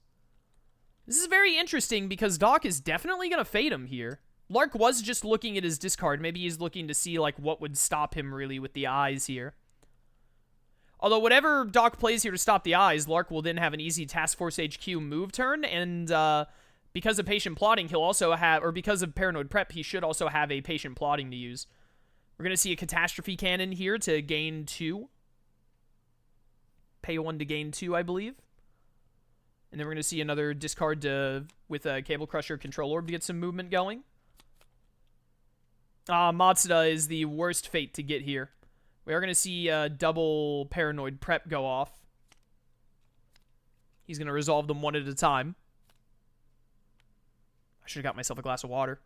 This is very interesting because Doc is definitely going to fade him here. Lark was just looking at his discard. Maybe he's looking to see, like, what would stop him, really, with the Eyes here. Although, whatever Doc plays here to stop the Eyes, Lark will then have an easy Task Force HQ move turn, and, because of Patient Plotting, he'll also have, or because of Paranoid Prep, he should also have a Patient Plotting to use. We're going to see a Catastrophe Cannon here to gain 2. Pay 1 to gain 2, I believe. And then we're going to see another discard with a Cable Crusher Control Orb to get some movement going. Matsuda is the worst fate to get here. We are going to see a double Paranoid Prep go off. He's going to resolve them one at a time. I should have got myself a glass of water.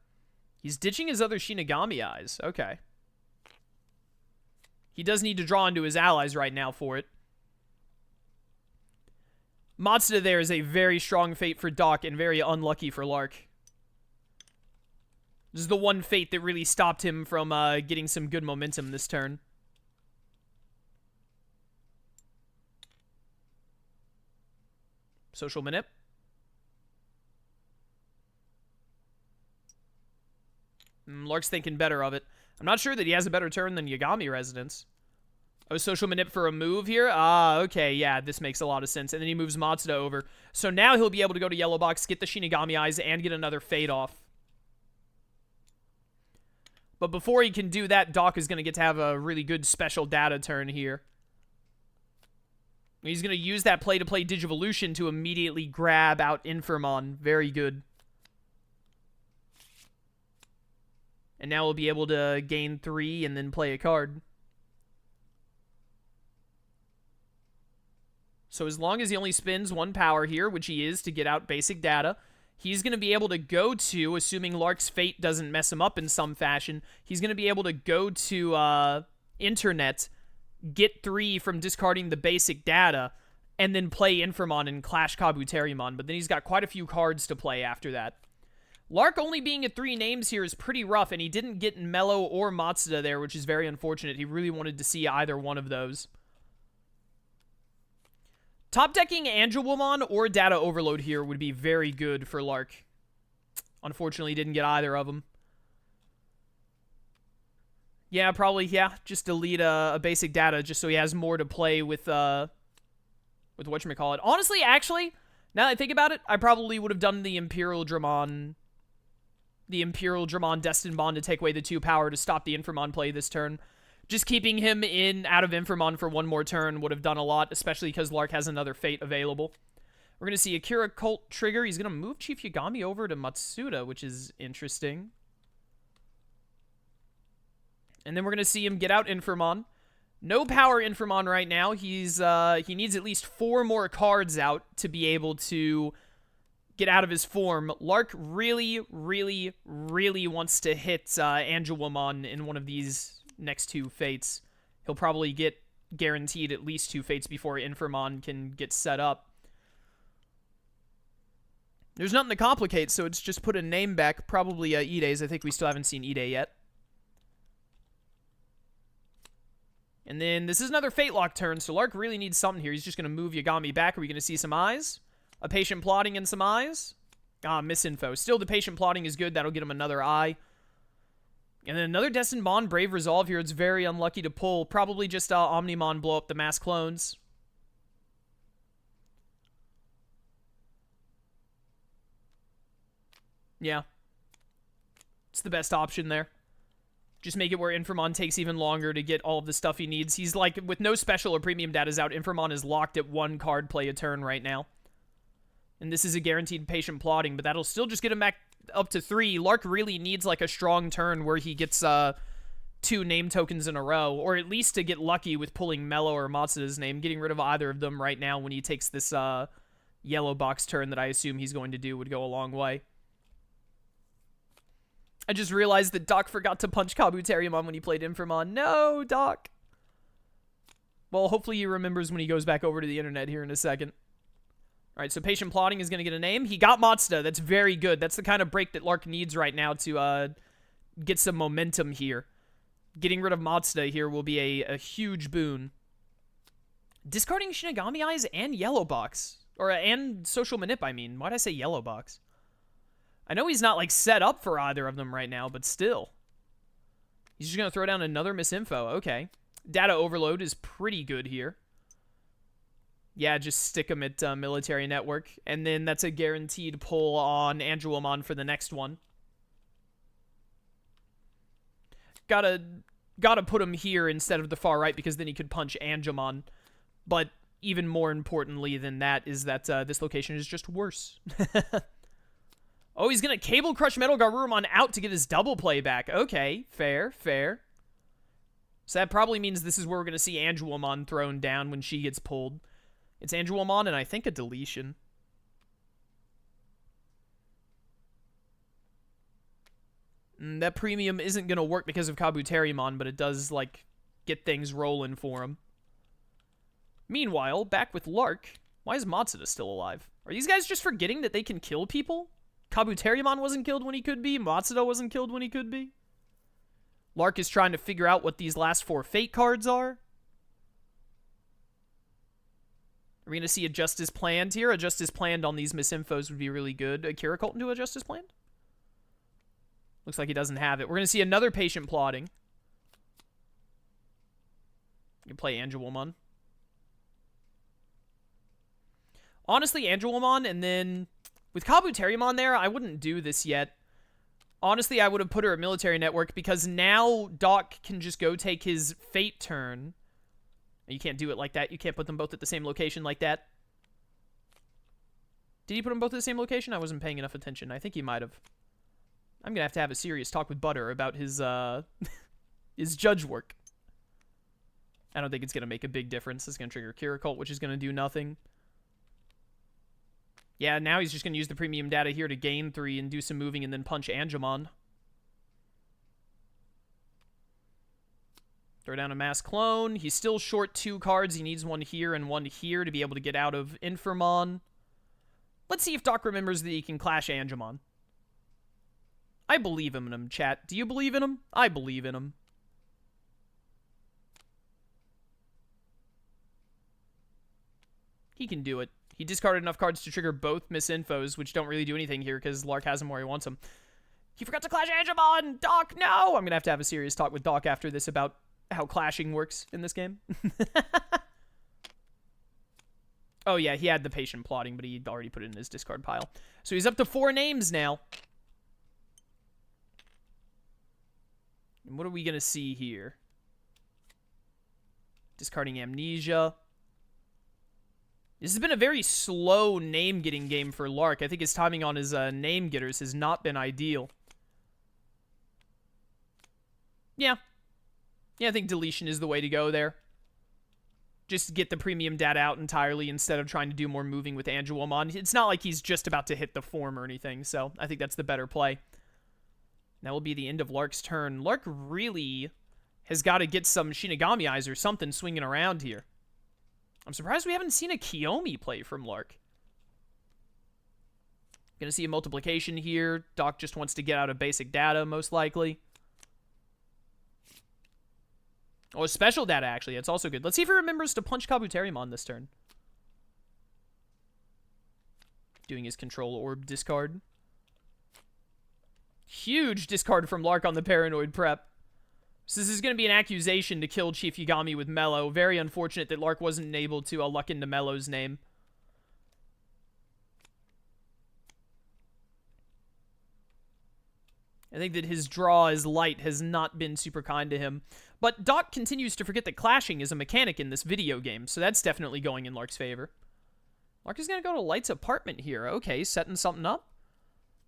He's ditching his other Shinigami Eyes. Okay. He does need to draw into his allies right now for it. Matsuda there is a very strong fate for Doc and very unlucky for Lark. This is the one fate that really stopped him from getting some good momentum this turn. Social Manip. Lark's thinking better of it. I'm not sure that he has a better turn than Yagami Resonance. Oh, Social Manip for a move here? Okay, yeah, this makes a lot of sense. And then he moves Matsuda over. So now he'll be able to go to Yellow Box, get the Shinigami Eyes, and get another fade off. But before he can do that, Doc is going to get to have a really good special data turn here. He's going to use that play-to-play Digivolution to immediately grab out Infamon. Very good. And now we'll be able to gain 3 and then play a card. So as long as he only spends 1 power here, which he is to get out basic data, he's going to be able to go to, assuming Lark's fate doesn't mess him up in some fashion, he's going to be able to go to Internet, get 3 from discarding the basic data, and then play Infamon and Clash Kabuterimon. But then he's got quite a few cards to play after that. Lark only being at 3 names here is pretty rough, and he didn't get Mellow or Matsuda there, which is very unfortunate. He really wanted to see either one of those. Top decking Angelwoman or Data Overload here would be very good for Lark. Unfortunately, didn't get either of them. Yeah, probably, yeah. Just delete a basic data just so he has more to play with whatchamacallit. Honestly, actually, now that I think about it, I probably would have done the Imperial Dramon Destined Bond to take away the 2 power to stop the Inframon play this turn. Just keeping him out of Inframon for 1 more turn would have done a lot, especially because Lark has another Fate available. We're going to see Akira Cult trigger. He's going to move Chief Yagami over to Matsuda, which is interesting. And then we're going to see him get out Inframon. No power Inframon right now. He needs at least 4 more cards out to be able to get out of his form. Lark really, really, really wants to hit Angelwoman in one of these next 2 Fates. He'll probably get guaranteed at least 2 Fates before Inframon can get set up. There's nothing to complicate, so it's just put a name back. Probably Ide's. I think we still haven't seen Ide yet. And then this is another Fate Lock turn, so Lark really needs something here. He's just going to move Yagami back. Are we going to see some eyes? A Patient Plotting and some eyes? Ah, misinfo. Still, the Patient Plotting is good. That'll get him another eye. And then another Destined Bond, Brave Resolve here. It's very unlucky to pull. Probably just Omnimon blow up the mass clones. Yeah. It's the best option there. Just make it where Inframon takes even longer to get all of the stuff he needs. He's like, with no special or premium datas out, Inframon is locked at 1 card play a turn right now. And this is a guaranteed Patient Plotting, but that'll still just get him back up to 3. Lark really needs like a strong turn where he gets 2 name tokens in a row, or at least to get lucky with pulling Mello or Matsuda's name. Getting rid of either of them right now when he takes this yellow box turn that I assume he's going to do would go a long way. I just realized that Doc forgot to punch Kabuterimon when he played Inframon. No, Doc! Well, hopefully he remembers when he goes back over to the internet here in a second. Alright, so Patient Plotting is going to get a name. He got Matsuda. That's very good. That's the kind of break that Lark needs right now to get some momentum here. Getting rid of Matsuda here will be a huge boon. Discarding Shinigami Eyes and Yellow Box. And Social Manip, I mean. Why'd I say Yellow Box? I know he's not, like, set up for either of them right now, but still. He's just going to throw down another misinfo. Okay. Data Overload is pretty good here. Yeah, just stick him at Military Network. And then that's a guaranteed pull on Angelwoman for the next one. Gotta put him here instead of the far right because then he could punch Angelmon. But even more importantly than that is that this location is just worse. Oh, he's going to Cable Crush Metal Garurumon out to get his double play back. Okay, fair, fair. So that probably means this is where we're going to see Angelwoman thrown down when she gets pulled. It's Angelwoman and I think a deletion. That premium isn't going to work because of Kabuterimon, but it does, like, get things rolling for him. Meanwhile, back with Lark, why is Matsuda still alive? Are these guys just forgetting that they can kill people? Kabuterimon wasn't killed when he could be. Matsuda wasn't killed when he could be. Lark is trying to figure out what these last 4 Fate cards are. Are we going to see a Justice Planned here? A Justice Planned on these misinfos would be really good. Akira Cult into a Justice Planned? Looks like he doesn't have it. We're going to see another Patient Plotting. You can play Angelwoman. Honestly, Angelwoman, and then with Kabuterimon there, I wouldn't do this yet. Honestly, I would have put her at Military Network because now Doc can just go take his Fate turn. You can't do it like that. You can't put them both at the same location like that. Did he put them both at the same location? I wasn't paying enough attention. I think he might have. I'm going to have a serious talk with Butter about his, his judge work. I don't think it's going to make a big difference. It's going to trigger Kira Cult, which is going to do nothing. Yeah, now he's just going to use the premium data here to gain 3 and do some moving and then punch Angemon. Throw down a mass clone. He's still short 2 cards. He needs one here and one here to be able to get out of Inframon. Let's see if Doc remembers that he can clash Angemon. I believe in him, chat. Do you believe in him? I believe in him. He can do it. He discarded enough cards to trigger both misinfos, which don't really do anything here because Lark has him where he wants him. He forgot to clash Angemon! Doc, no! I'm gonna have a serious talk with Doc after this about how clashing works in this game. Oh yeah, he had the patient plotting, but he'd already put it in his discard pile. So he's up to 4 names now. And what are we gonna see here? Discarding Amnesia. This has been a very slow name-getting game for Lark. I think his timing on his name-getters has not been ideal. Yeah. Yeah, I think deletion is the way to go there. Just get the premium data out entirely instead of trying to do more moving with Angelomon. It's not like he's just about to hit the form or anything, so I think that's the better play. That will be the end of Lark's turn. Lark really has got to get some Shinigami Eyes or something swinging around here. I'm surprised we haven't seen a Kiyomi play from Lark. Gonna see a multiplication here. Doc just wants to get out of basic data, most likely. Oh, special data, actually. That's also good. Let's see if he remembers to punch Kabuterimon this turn. Doing his control orb discard. Huge discard from Lark on the Paranoid Prep. So this is going to be an accusation to kill Chief Yagami with Mello. Very unfortunate that Lark wasn't able to luck into Mello's name. I think that his draw as light has not been super kind to him. But Doc continues to forget that clashing is a mechanic in this video game, so that's definitely going in Lark's favor. Lark is going to go to Light's apartment here. Okay, setting something up.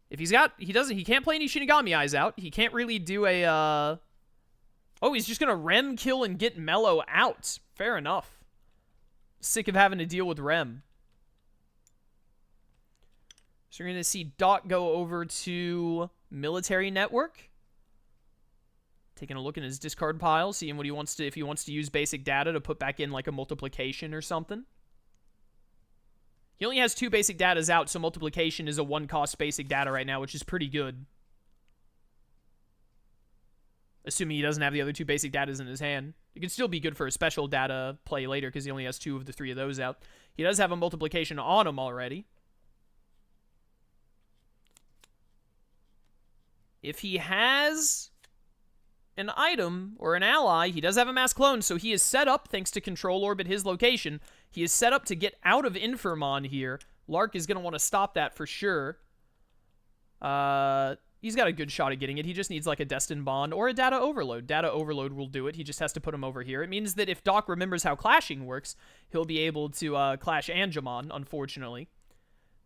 If he can't play any Shinigami Eyes out. He can't really do a, Oh, he's just going to Rem kill and get Mello out. Fair enough. Sick of having to deal with Rem. So we're going to see Doc go over to Military Network. Taking a look in his discard pile, seeing what he wants to, if he wants to use basic data to put back in like a multiplication or something. He only has 2 basic datas out, so multiplication is a 1-cost basic data right now, which is pretty good. Assuming he doesn't have the other 2 basic datas in his hand. It could still be good for a special data play later, because he only has 2 of the 3 of those out. He does have a multiplication on him already. If he has an item or an ally, he does have a mass clone, so he is set up, thanks to Control Orb at his location, he is set up to get out of Infirmon here. Lark is going to want to stop that for sure. He's got a good shot at getting it. He just needs like a Destined Bond or a Data Overload. Data Overload will do it. He just has to put him over here. It means that if Doc remembers how clashing works, he'll be able to clash Angemon, unfortunately.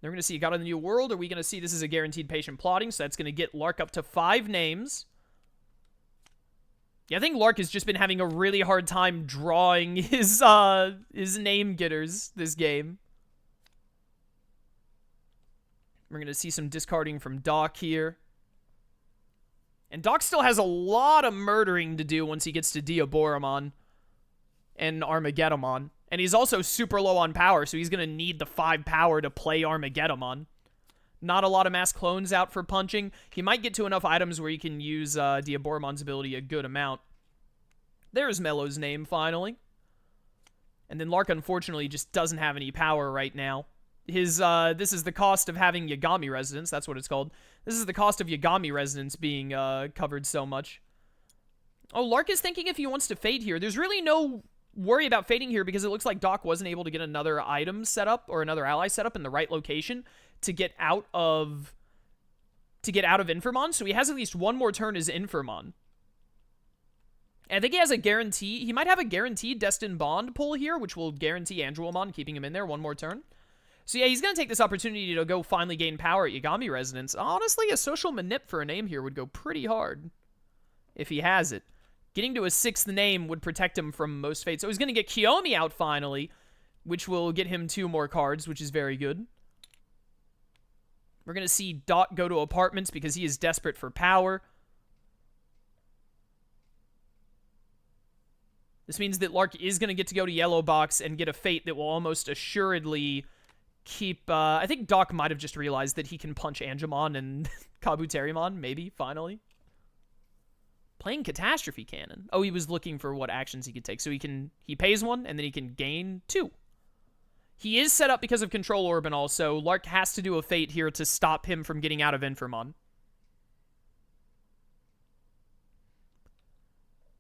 They're going to see, got on the new world. Are we going to see this is a guaranteed patient plotting? So that's going to get Lark up to 5 names. Yeah, I think Lark has just been having a really hard time drawing his name getters this game. We're going to see some discarding from Doc here. And Doc still has a lot of murdering to do once he gets to Diaboromon and Armageddonmon. And he's also super low on power, so he's going to need the 5 power to play Armageddonmon. Not a lot of mass clones out for punching. He might get to enough items where he can use Diaboromon's ability a good amount. There's Mello's name, finally. And then Lark, unfortunately, just doesn't have any power right now. This is the cost of having Yagami Resonance. That's what it's called. This is the cost of Yagami Resonance being covered so much. Oh, Lark is thinking if he wants to fade here. There's really no worry about fading here because it looks like Doc wasn't able to get another item set up or another ally set up in the right location to get out of Infirmon. So he has at least one more turn as Infirmon. And I think he has a guarantee. He might have a guaranteed Destined Bond pull here, which will guarantee Angelomon keeping him in there one more turn. So yeah, he's going to take this opportunity to go finally gain power at Yagami Resonance. Honestly, a social manip for a name here would go pretty hard if he has it. Getting to a 6th name would protect him from most fate. So he's going to get Kiyomi out finally, which will get him 2 more cards, which is very good. We're going to see Doc go to apartments because he is desperate for power. This means that Lark is going to get to go to Yellow Box and get a fate that will almost assuredly keep... I think Doc might have just realized that he can punch Angemon and Kabuterimon, maybe, finally. Playing Catastrophe Cannon. Oh, he was looking for what actions he could take. So he pays 1, and then he can gain 2. He is set up because of Control Orb, and also Lark has to do a Fate here to stop him from getting out of Infamon.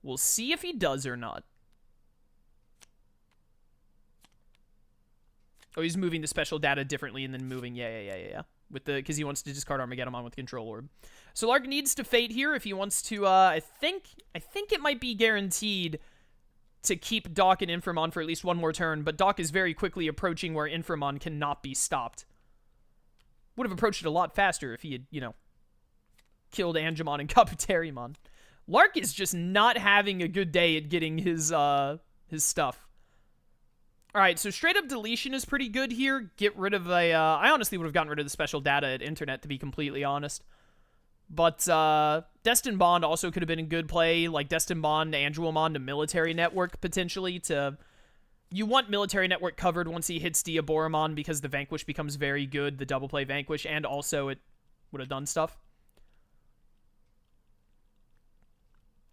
We'll see if he does or not. Oh, he's moving the special data differently and then moving. Yeah. Because he wants to discard Armageddon with Control Orb. So Lark needs to Fate here if he wants to, I think it might be guaranteed to keep Doc and Infamon for at least one more turn, but Doc is very quickly approaching where Infamon cannot be stopped. Would have approached it a lot faster if he had, killed Angemon and Kabuterimon. Lark is just not having a good day at getting his stuff. Alright, so straight up deletion is pretty good here. Get rid of a, I honestly would have gotten rid of the special data at Internet, to be completely honest. But, Destined Bond also could have been a good play, like Destined Bond to Angemon to Military Network, potentially, to... You want Military Network covered once he hits Diaboromon, because the Vanquish becomes very good, the double play Vanquish, and also it would have done stuff.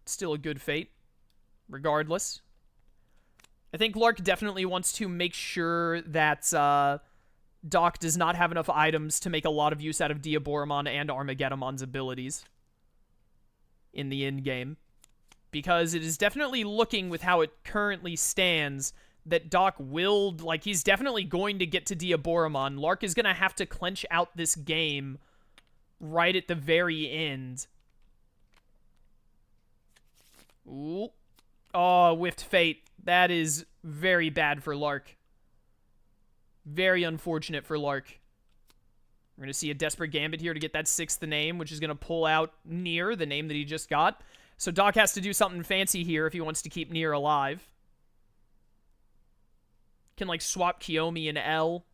Still a good Fate, regardless. I think Lark definitely wants to make sure that Doc does not have enough items to make a lot of use out of Diaboromon and Armageddon's abilities in the end game. Because it is definitely looking, with how it currently stands, that Doc will, he's definitely going to get to Diaboromon. Lark is going to have to clench out this game right at the very end. Ooh. Oh, whiffed Fate. That is very bad for Lark. Very unfortunate for Lark. We're going to see a Desperate Gambit here to get that 6th name, which is going to pull out Nier, the name that he just got. So Doc has to do something fancy here if he wants to keep Nier alive. Can, swap Kiyomi and L.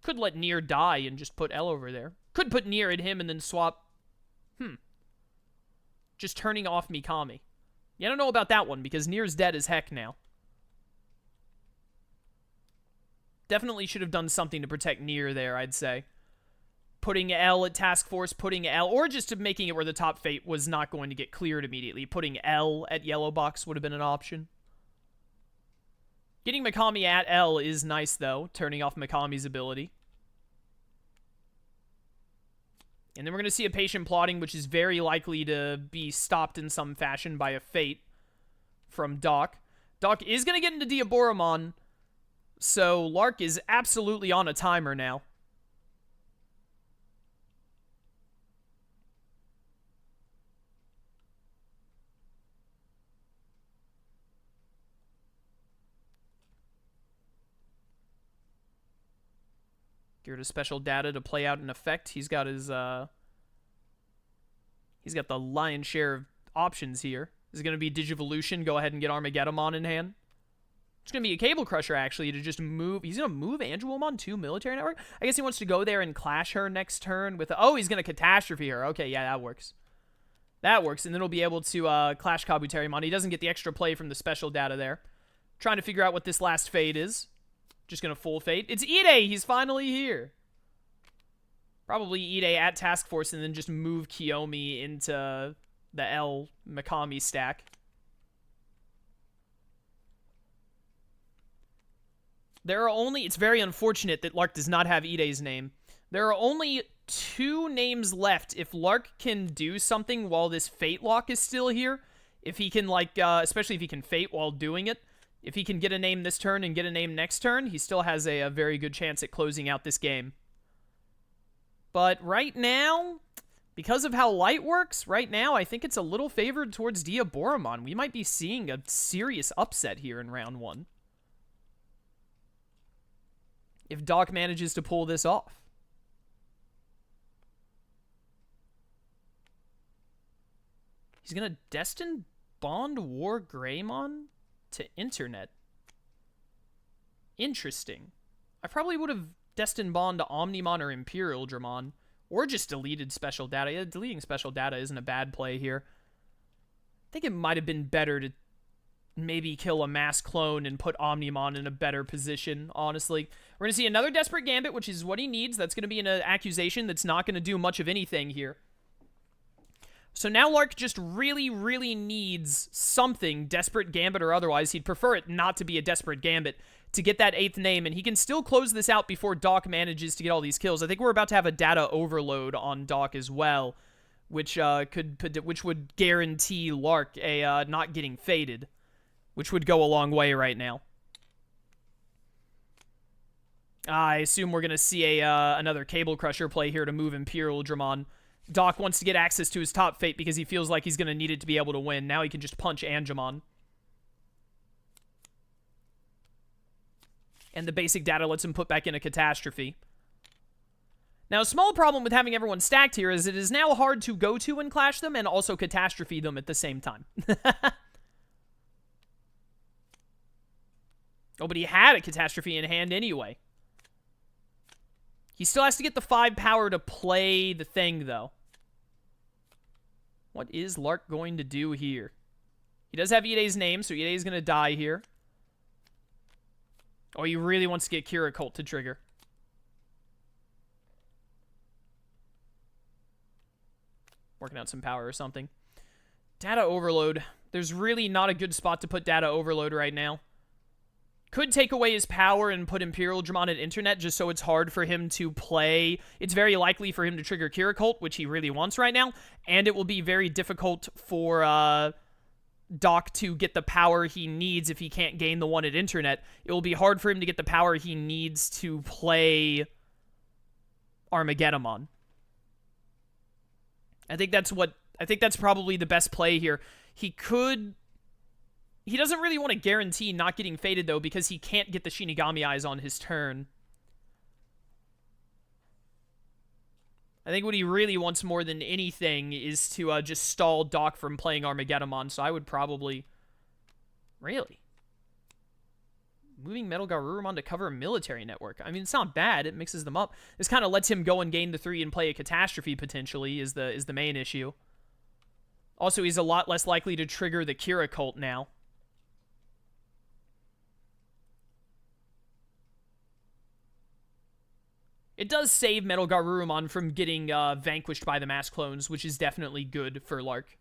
Could let Nier die and just put L over there. Could put Nier at him and then swap... Just turning off Mikami. Yeah, I don't know about that one, because Nier's dead as heck now. Definitely should have done something to protect Nier there, I'd say. Putting L at Task Force, putting L... Or just making it where the top Fate was not going to get cleared immediately. Putting L at Yellow Box would have been an option. Getting Mikami at L is nice, though. Turning off Mikami's ability. And then we're going to see a Patient Plotting, which is very likely to be stopped in some fashion by a Fate from Doc. Doc is going to get into Diaboromon, so Lark is absolutely on a timer now. Get rid of special data to play out an effect. He's got his, he's got the lion's share of options here. Is it going to be Digivolution? Go ahead and get Armageddon in hand. It's going to be a Cable Crusher, actually, to just move. He's going to move Angelomon to Military Network? I guess he wants to go there and clash her next turn with... Oh, he's going to Catastrophe her. Okay, yeah, that works. That works, and then he'll be able to clash Kabuterimon. He doesn't get the extra play from the special data there. Trying to figure out what this last Fate is. Just gonna full Fate. It's Ide! He's finally here. Probably Ide at Task Force and then just move Kiyomi into the L Mikami stack. There are only... It's very unfortunate that Lark does not have Ide's name. There are only 2 names left. If Lark can do something while this Fate lock is still here, if he can, especially if he can Fate while doing it, if he can get a name this turn and get a name next turn, he still has a very good chance at closing out this game. But right now, because of how light works, right now, I think it's a little favored towards Diaboromon. We might be seeing a serious upset here in round 1. If Doc manages to pull this off. He's going to Destined Bond War Greymon to Internet. Interesting. I probably would have Destined Bond to Omnimon or Imperial Dramon, or just deleted special data. Yeah, deleting special data isn't a bad play here. I think it might have been better to maybe kill a mass clone and put Omnimon in a better position, honestly. We're going to see another Desperate Gambit, which is what he needs. That's going to be an accusation that's not going to do much of anything here. So now Lark just really, really needs something, Desperate Gambit or otherwise. He'd prefer it not to be a Desperate Gambit to get that 8th name, and he can still close this out before Doc manages to get all these kills. I think we're about to have a data overload on Doc as well, which would guarantee Lark a not getting faded, which would go a long way right now. I assume we're going to see another Cable Crusher play here to move Imperial Dramon. Doc wants to get access to his top fate because he feels like he's going to need it to be able to win. Now he can just punch Angemon. And the basic data lets him put back in a Catastrophe. Now, a small problem with having everyone stacked here is it is now hard to go to and clash them and also Catastrophe them at the same time. Oh, but he had a Catastrophe in hand anyway. He still has to get the 5 power to play the thing, though. What is Lark going to do here? He does have Idei's name, so Idei's going to die here. Oh, he really wants to get Kira Cult to trigger. Working out some power or something. Data Overload. There's really not a good spot to put Data Overload right now. Could take away his power and put Imperial Dramon at Internet just so it's hard for him to play. It's very likely for him to trigger Kira Cult, which he really wants right now. And it will be very difficult for Doc to get the power he needs if he can't gain the one at Internet. It will be hard for him to get the power he needs to play Armageddon. I think that's probably the best play here. He doesn't really want to guarantee not getting faded, though, because he can't get the Shinigami Eyes on his turn. I think what he really wants more than anything is to just stall Doc from playing Armageddon, so I would probably... Really? Moving Metal Garurumon to cover a military network. I mean, it's not bad. It mixes them up. This kind of lets him go and gain the 3 and play a Catastrophe, potentially, is the main issue. Also, he's a lot less likely to trigger the Kira Cult now. It does save Metal Garurumon from getting vanquished by the mass clones, which is definitely good for Lark.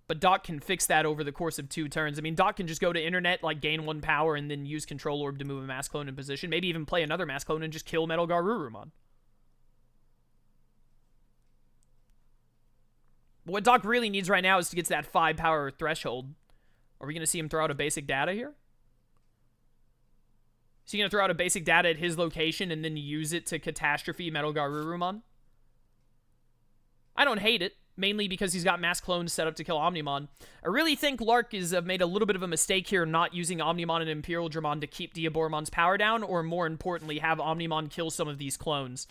But Doc can fix that over the course of 2 turns. I mean, Doc can just go to Internet, like, gain 1 power, and then use Control Orb to move a mass clone in position. Maybe even play another mass clone and just kill Metal Garurumon. But what Doc really needs right now is to get to that 5 power threshold. Are we going to see him throw out a basic data here? Is he going to throw out a basic data at his location and then use it to Catastrophe Metal Garurumon? I don't hate it, mainly because he's got mass clones set up to kill Omnimon. I really think Lark has made a little bit of a mistake here not using Omnimon and Imperial Dramon to keep Diaboromon's power down, or more importantly, have Omnimon kill some of these clones.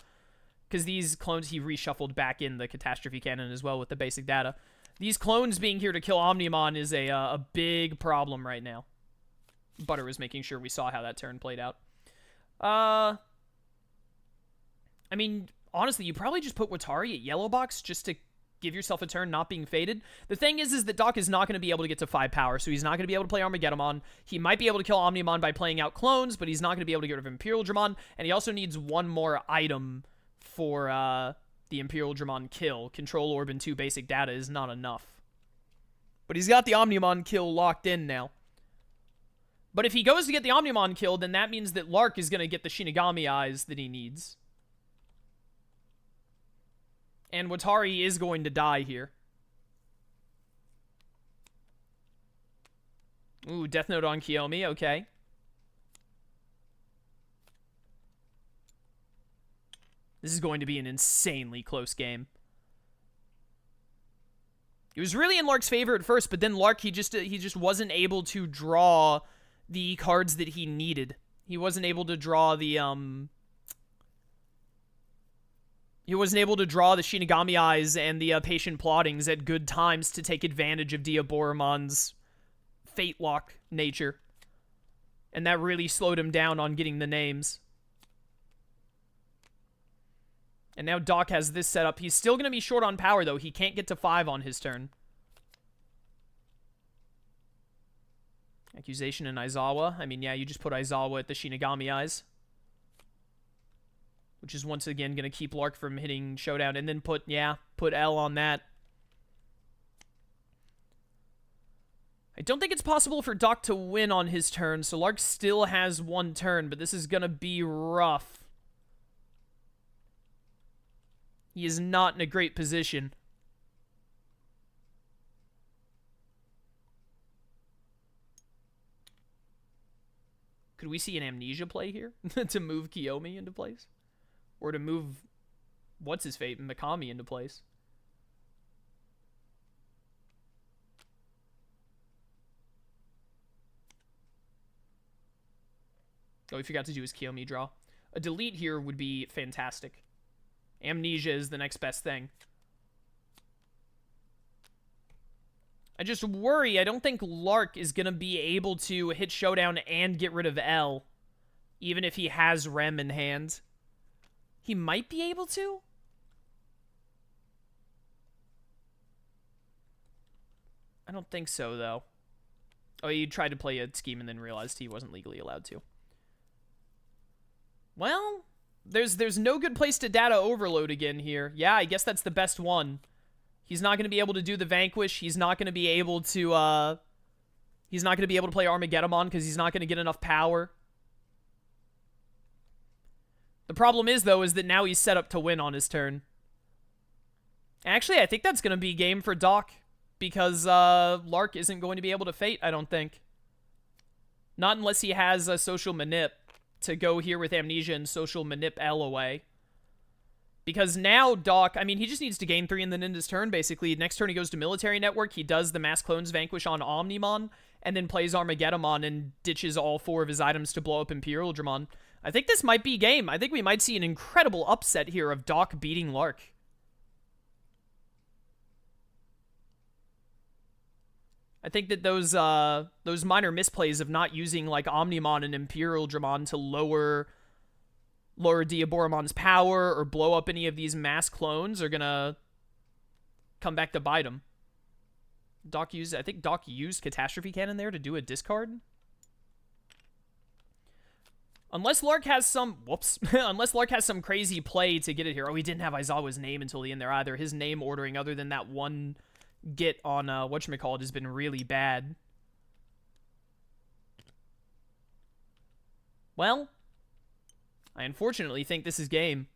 Because these clones he reshuffled back in the Catastrophe cannon as well with the basic data. These clones being here to kill Omnimon is a big problem right now. Butter was making sure we saw how that turn played out. I mean, honestly, you probably just put Watari at Yellow Box just to give yourself a turn not being faded. The thing is that Doc is not going to be able to get to 5 power, so he's not going to be able to play Armageddon. He might be able to kill Omnimon by playing out clones, but he's not going to be able to get rid of Imperial Dramon, and he also needs 1 more item for the Imperial Dramon kill. Control Orb and 2 basic data is not enough. But he's got the Omnimon kill locked in now. But if he goes to get the Omnimon kill, then that means that Lark is going to get the Shinigami Eyes that he needs. And Watari is going to die here. Ooh, Death Note on Kiyomi, okay. This is going to be an insanely close game. It was really in Lark's favor at first, but then Lark, he just wasn't able to draw the cards that he needed. He wasn't able to draw the Shinigami Eyes and the Patient Plottings at good times to take advantage of Diaboromon's Fate Lock nature. And that really slowed him down on getting the names. And now Doc has this set up. He's still going to be short on power, though. He can't get to 5 on his turn. Accusation and Aizawa. I mean, yeah, you just put Aizawa at the Shinigami Eyes. Which is once again going to keep Lark from hitting Showdown. And then put L on that. I don't think it's possible for Doc to win on his turn, so Lark still has one turn, but this is going to be rough. He is not in a great position. Could we see an Amnesia play here to move Kiyomi into place? Or to move, what's-his-fate, Mikami into place? Oh, he forgot to do his Kiyomi draw. A delete here would be fantastic. Amnesia is the next best thing. I just worry, I don't think Lark is going to be able to hit Showdown and get rid of L. Even if he has Rem in hand. He might be able to? I don't think so, though. Oh, he tried to play a scheme and then realized he wasn't legally allowed to. Well, there's no good place to data overload again here. Yeah, I guess that's the best one. He's not going to be able to do the Vanquish. He's not going to be able to, he's not going to be able to play Armageddon because he's not going to get enough power. The problem is, though, is that now he's set up to win on his turn. Actually, I think that's going to be game for Doc. Because Lark isn't going to be able to Fate, I don't think. Not unless he has a Social Manip to go here with Amnesia and Social Manip L away. Because now Doc, I mean, he just needs to gain 3 and then end his turn, basically. Next turn he goes to Military Network, he does the Mass Clones Vanquish on Omnimon, and then plays Armageddon and ditches all 4 of his items to blow up Imperial Dramon. I think this might be game. I think we might see an incredible upset here of Doc beating Lark. I think that those minor misplays of not using like Omnimon and Imperial Dramon to lower Diaboromon's power or blow up any of these mass clones are gonna come back to bite him. I think Doc used Catastrophe Cannon there to do a discard. Unless Lark has some, unless Lark has some crazy play to get it here. Oh, he didn't have Aizawa's name until the end there either. His name ordering, other than that one get on, whatchamacallit, has been really bad. Well, I unfortunately think this is game.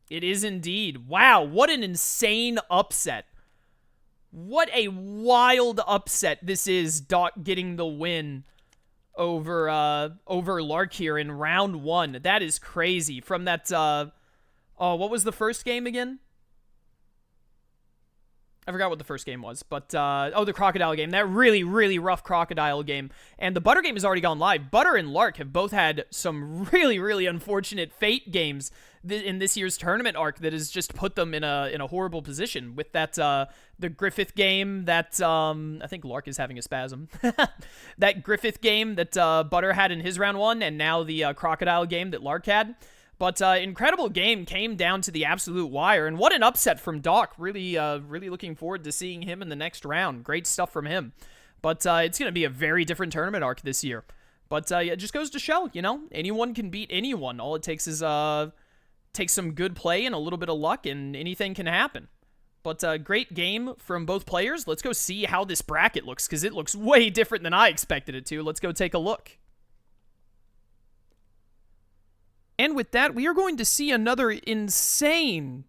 It is indeed. Wow, what an insane upset. What a wild upset this is, Doc getting the win over Lark here in round 1. That is crazy. From that, oh, what was the first game again? I forgot what the first game was, but, oh, the Crocodile game. That really, really rough Crocodile game. And the Butter game has already gone live. Butter and Lark have both had some really, really unfortunate Fate games in this year's tournament arc that has just put them in a horrible position. With that, the Griffith game that, I think Lark is having a spasm. That Griffith game that, Butter had in his round 1, and now the, Crocodile game that Lark had. But incredible game, came down to the absolute wire, and what an upset from Doc. Really, really looking forward to seeing him in the next round. Great stuff from him. But it's going to be a very different tournament arc this year. But it just goes to show, you know, anyone can beat anyone. All it takes is take some good play and a little bit of luck, and anything can happen. But great game from both players. Let's go see how this bracket looks, because it looks way different than I expected it to. Let's go take a look. And with that, we are going to see another insane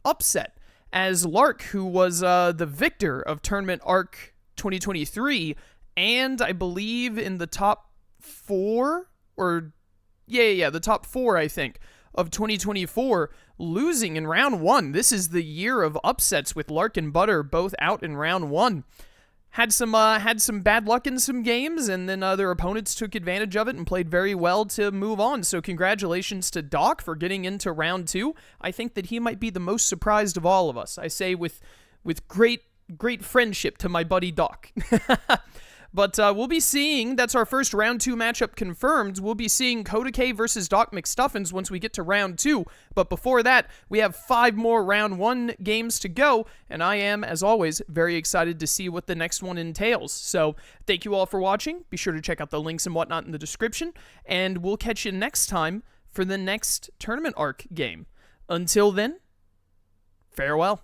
upset, as Lark, who was the victor of Tournament Arc 2023, and I believe in the top 4, or, the top 4, I think, of 2024, losing in round 1. This is the year of upsets with Lark and Butter both out in round 1. Had some bad luck in some games, and then their opponents took advantage of it and played very well to move on. So congratulations to Doc for getting into round 2. I think that he might be the most surprised of all of us. I say with great friendship to my buddy Doc. But we'll be seeing, that's our first round 2 matchup confirmed. We'll be seeing Kodake versus Docmcstuffins once we get to round 2. But before that, we have 5 more round 1 games to go. And I am, as always, very excited to see what the next one entails. So thank you all for watching. Be sure to check out the links and whatnot in the description. And we'll catch you next time for the next tournament arc game. Until then, farewell.